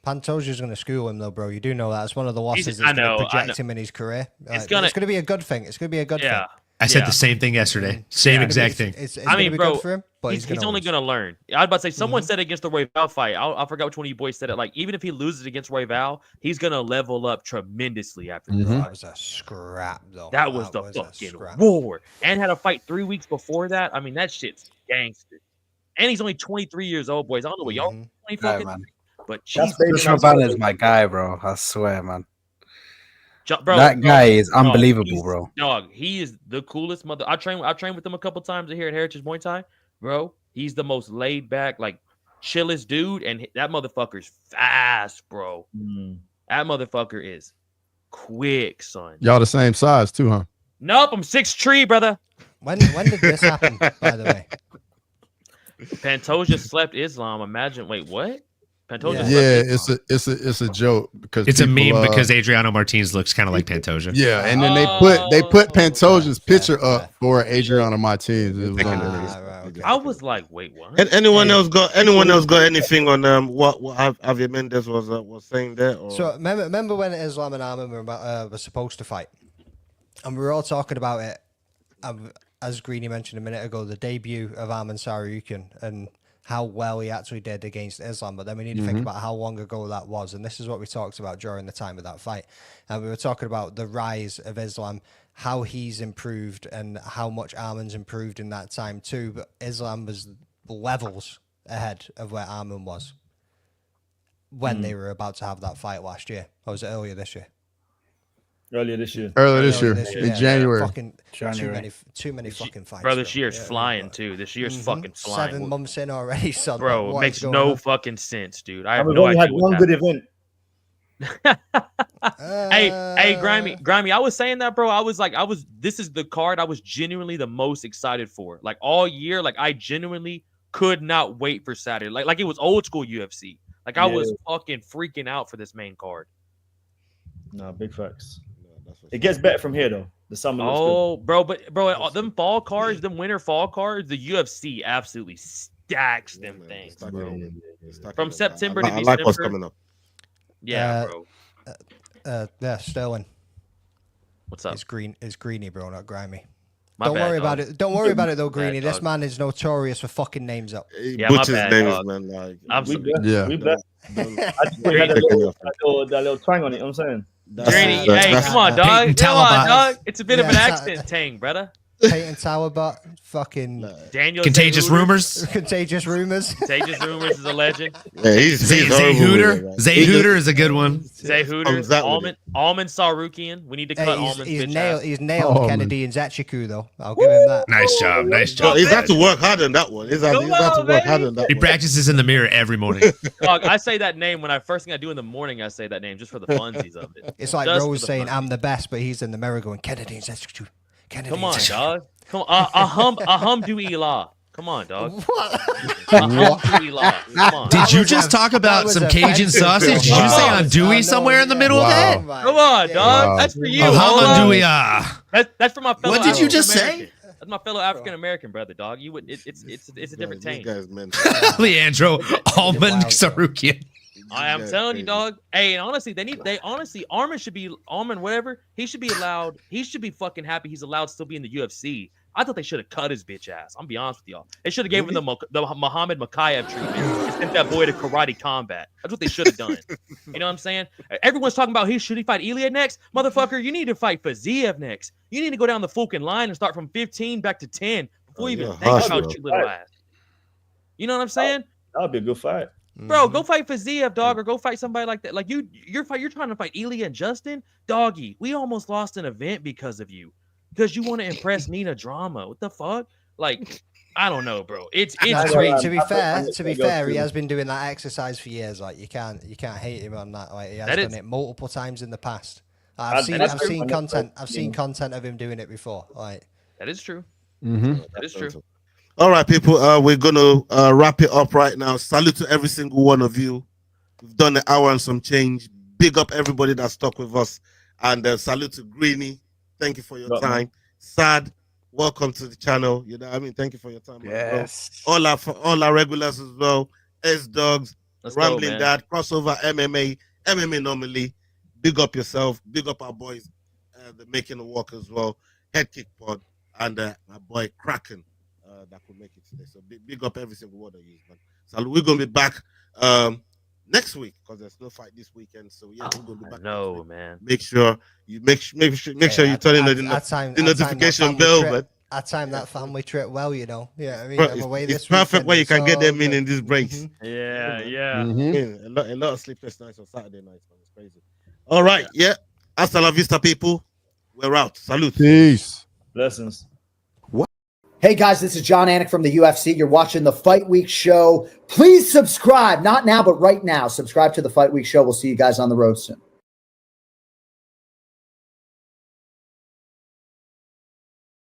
[SPEAKER 10] Pantoja's going to school him though, bro. You do know that. It's one of the losses that's going to project him in his career.
[SPEAKER 13] It's going
[SPEAKER 10] to be a good thing. It's going to be a good thing.
[SPEAKER 16] I said the same thing yesterday. Same exact thing.
[SPEAKER 10] It's
[SPEAKER 13] I mean, bro,
[SPEAKER 10] good for him, but
[SPEAKER 13] he's only going to learn. I was about to say, someone said against the Roy Val fight. I forgot which one of you boys said it. Like, even if he loses against Roy Val, he's going to level up tremendously after this.
[SPEAKER 10] That was a scrap, though.
[SPEAKER 13] That was the fucking war. And had a fight 3 weeks before that. I mean, that shit's gangster. And he's only 23 years old, boys. I don't know what y'all 20 fucking.
[SPEAKER 9] Man.
[SPEAKER 13] But Jesus,
[SPEAKER 9] Joshua Van is my guy, bro. I swear, man.
[SPEAKER 13] Bro,
[SPEAKER 9] that guy is unbelievable, bro.
[SPEAKER 13] Dog, he is the coolest mother. I trained with him a couple times here at Heritage Muay Thai, bro. He's the most laid back, like chillest dude, and that motherfucker's fast, bro. That motherfucker is quick, son.
[SPEAKER 11] Y'all the same size too, huh?
[SPEAKER 13] Nope, I'm 6'3", brother.
[SPEAKER 10] When did this happen? By the way,
[SPEAKER 13] Pantoja slept Islam. Imagine. Wait, what? Pantoja
[SPEAKER 11] it's a joke because
[SPEAKER 16] it's a meme because Adriano Martinez looks kind of like Pantoja.
[SPEAKER 11] Yeah, and then they put Pantoja's picture up for Adriano Martinez. It was
[SPEAKER 13] I was like, wait, what?
[SPEAKER 8] And anyone else got anything on what Javier Mendez was saying there? Or?
[SPEAKER 10] So remember when Islam and Arman were supposed to fight, and we were all talking about it. As Greeny mentioned a minute ago, the debut of Arman Saryukin and how well he actually did against Islam, but then we need to think about how long ago that was, and this is what we talked about during the time of that fight. And we were talking about the rise of Islam, how he's improved, and how much Arman's improved in that time too. But Islam was levels ahead of where Arman was when they were about to have that fight last year. Or was it earlier this year?
[SPEAKER 12] Earlier this year.
[SPEAKER 11] In January.
[SPEAKER 10] January. Too many fucking fights.
[SPEAKER 13] Bro, this year's flying too. This year's fucking flying.
[SPEAKER 10] 7 months in already, son.
[SPEAKER 13] Bro, it makes no fucking sense, dude. I have
[SPEAKER 12] we've
[SPEAKER 13] no
[SPEAKER 12] only
[SPEAKER 13] idea.
[SPEAKER 12] had one good event.
[SPEAKER 13] Hey, Grimy, I was saying that, bro. This is the card I was genuinely the most excited for. Like all year, like I genuinely could not wait for Saturday. Like it was old school UFC. Like I was fucking freaking out for this main card.
[SPEAKER 12] No, big facts. It gets better from here though. The summer.
[SPEAKER 13] Bro, them fall cards, them winter fall cards, the UFC absolutely stacks them things, bro. From September to December.
[SPEAKER 8] I like what's coming up.
[SPEAKER 13] Yeah, bro.
[SPEAKER 10] Sterling.
[SPEAKER 13] What's up?
[SPEAKER 10] It's Greeny, bro, not Grimy.
[SPEAKER 13] My
[SPEAKER 10] Don't
[SPEAKER 13] bad,
[SPEAKER 10] worry
[SPEAKER 13] dog.
[SPEAKER 10] about it. Don't worry about it though,
[SPEAKER 13] Bad,
[SPEAKER 10] Greeny. This
[SPEAKER 13] dog.
[SPEAKER 10] man is notorious for fucking names up.
[SPEAKER 13] Yeah, my bad, dog.
[SPEAKER 8] Man, like,
[SPEAKER 12] We blessed. I just had that little twang on it. You know what I'm saying.
[SPEAKER 13] Greeny, hey, come on, dog. Come on, dog. It's a bit of an accent tang, brother.
[SPEAKER 10] Peyton Towerbot, fucking
[SPEAKER 13] Daniel
[SPEAKER 16] Contagious
[SPEAKER 13] Zay Hooter.
[SPEAKER 16] Rumors.
[SPEAKER 10] Contagious Rumors.
[SPEAKER 13] Contagious Rumors is a legend.
[SPEAKER 8] Yeah, he's
[SPEAKER 16] Zay
[SPEAKER 8] horrible
[SPEAKER 16] Hooter.
[SPEAKER 8] with it, right?
[SPEAKER 16] Zay Hooter is a good one.
[SPEAKER 13] Zay Hooter. Almond Sarukian. We need to cut Almond's bitch ass.
[SPEAKER 10] He's nailed Kennedy and Zachiku though. I'll give him that.
[SPEAKER 16] Nice job. Nice job.
[SPEAKER 8] He's had to work hard on that one. He's had to work hard on that
[SPEAKER 16] He
[SPEAKER 8] one.
[SPEAKER 16] practices in the mirror every morning.
[SPEAKER 13] Dog, I say that name when first thing I do in the morning. I say that name just for the funsies of it.
[SPEAKER 10] It's like
[SPEAKER 13] Just
[SPEAKER 10] Rose
[SPEAKER 13] for the
[SPEAKER 10] saying
[SPEAKER 13] funsies.
[SPEAKER 10] I'm the best, but he's in the mirror going Kennedy and Zachiku. Kennedy.
[SPEAKER 13] Come on,
[SPEAKER 10] and Zachiku.
[SPEAKER 13] dog. Come on, ahum do Elah. Come on, dog.
[SPEAKER 10] What?
[SPEAKER 13] Come on.
[SPEAKER 16] Did you just talk about some Cajun sausage? Did you say andouille somewhere in the middle of that?
[SPEAKER 13] Come on, dog. That's for you. That's for my fellow.
[SPEAKER 16] What did you just say?
[SPEAKER 13] That's my fellow African American brother, dog. You would. It's a different taint.
[SPEAKER 16] Leandro Almond Sarukian.
[SPEAKER 13] I am telling you, dog. Hey, and honestly, Armin should be whatever. He should be allowed. He should be fucking happy he's allowed to still be in the UFC. I thought they should have cut his bitch ass. I'm be honest with y'all. They should have gave him the Muhammad Makayev treatment and sent that boy to karate combat. That's what they should have done. You know what I'm saying? Everyone's talking about should he fight Ilya next? Motherfucker, you need to fight Fiziev next. You need to go down the fucking line and start from 15 back to 10 before you even think about your little ass. You know what I'm saying?
[SPEAKER 12] That would be a good fight.
[SPEAKER 13] Bro, go fight Fiziev, dog, or go fight somebody like that. Like you're trying to fight Ilya and Justin, doggy. We almost lost an event because of you, because you want to impress Nina Drama. What the fuck? Like, I don't know, bro. It's
[SPEAKER 10] to be fair, he has been doing that exercise for years. Like you can't hate him on that. Like he has done it multiple times in the past. I've seen content of him doing it before. Like
[SPEAKER 13] that is true.
[SPEAKER 8] That is true. All right, people, we're going to wrap it up right now. Salute to every single one of you. We've done an hour and some change. Big up everybody that stuck with us. And salute to Greeny. Thank you for your time. Sad, welcome to the channel. You know what I mean? Thank you for your time.
[SPEAKER 9] Yes.
[SPEAKER 8] All our regulars as well. S-Dogs, Rambling Dad, Crossover, MMA normally. Big up yourself. Big up our boys. The Making the Walk as well. Head Kick Pod. And my boy Kraken. That could make it today. So big up every single one of you. So we're gonna be back next week because there's no fight this weekend. So yeah, we're gonna be back.
[SPEAKER 13] No, man.
[SPEAKER 8] Make sure you turn in the notification bell. But
[SPEAKER 10] I timed that family trip well, you know. Yeah, I mean,
[SPEAKER 8] bro,
[SPEAKER 10] I'm away
[SPEAKER 8] it's
[SPEAKER 10] this
[SPEAKER 8] perfect
[SPEAKER 10] weekend,
[SPEAKER 8] where you can get them in this breaks.
[SPEAKER 13] Yeah.
[SPEAKER 8] A lot of sleepless nights on Saturday nights, man. It's crazy. All right, yeah. Hasta la vista, people. We're out. Salute.
[SPEAKER 11] Peace.
[SPEAKER 12] Blessings.
[SPEAKER 18] Hey guys, this is John Anik from the UFC. You're watching the Fight Week Show. Please subscribe. Not now, but right now. Subscribe to the Fight Week Show. We'll see you guys on the road soon.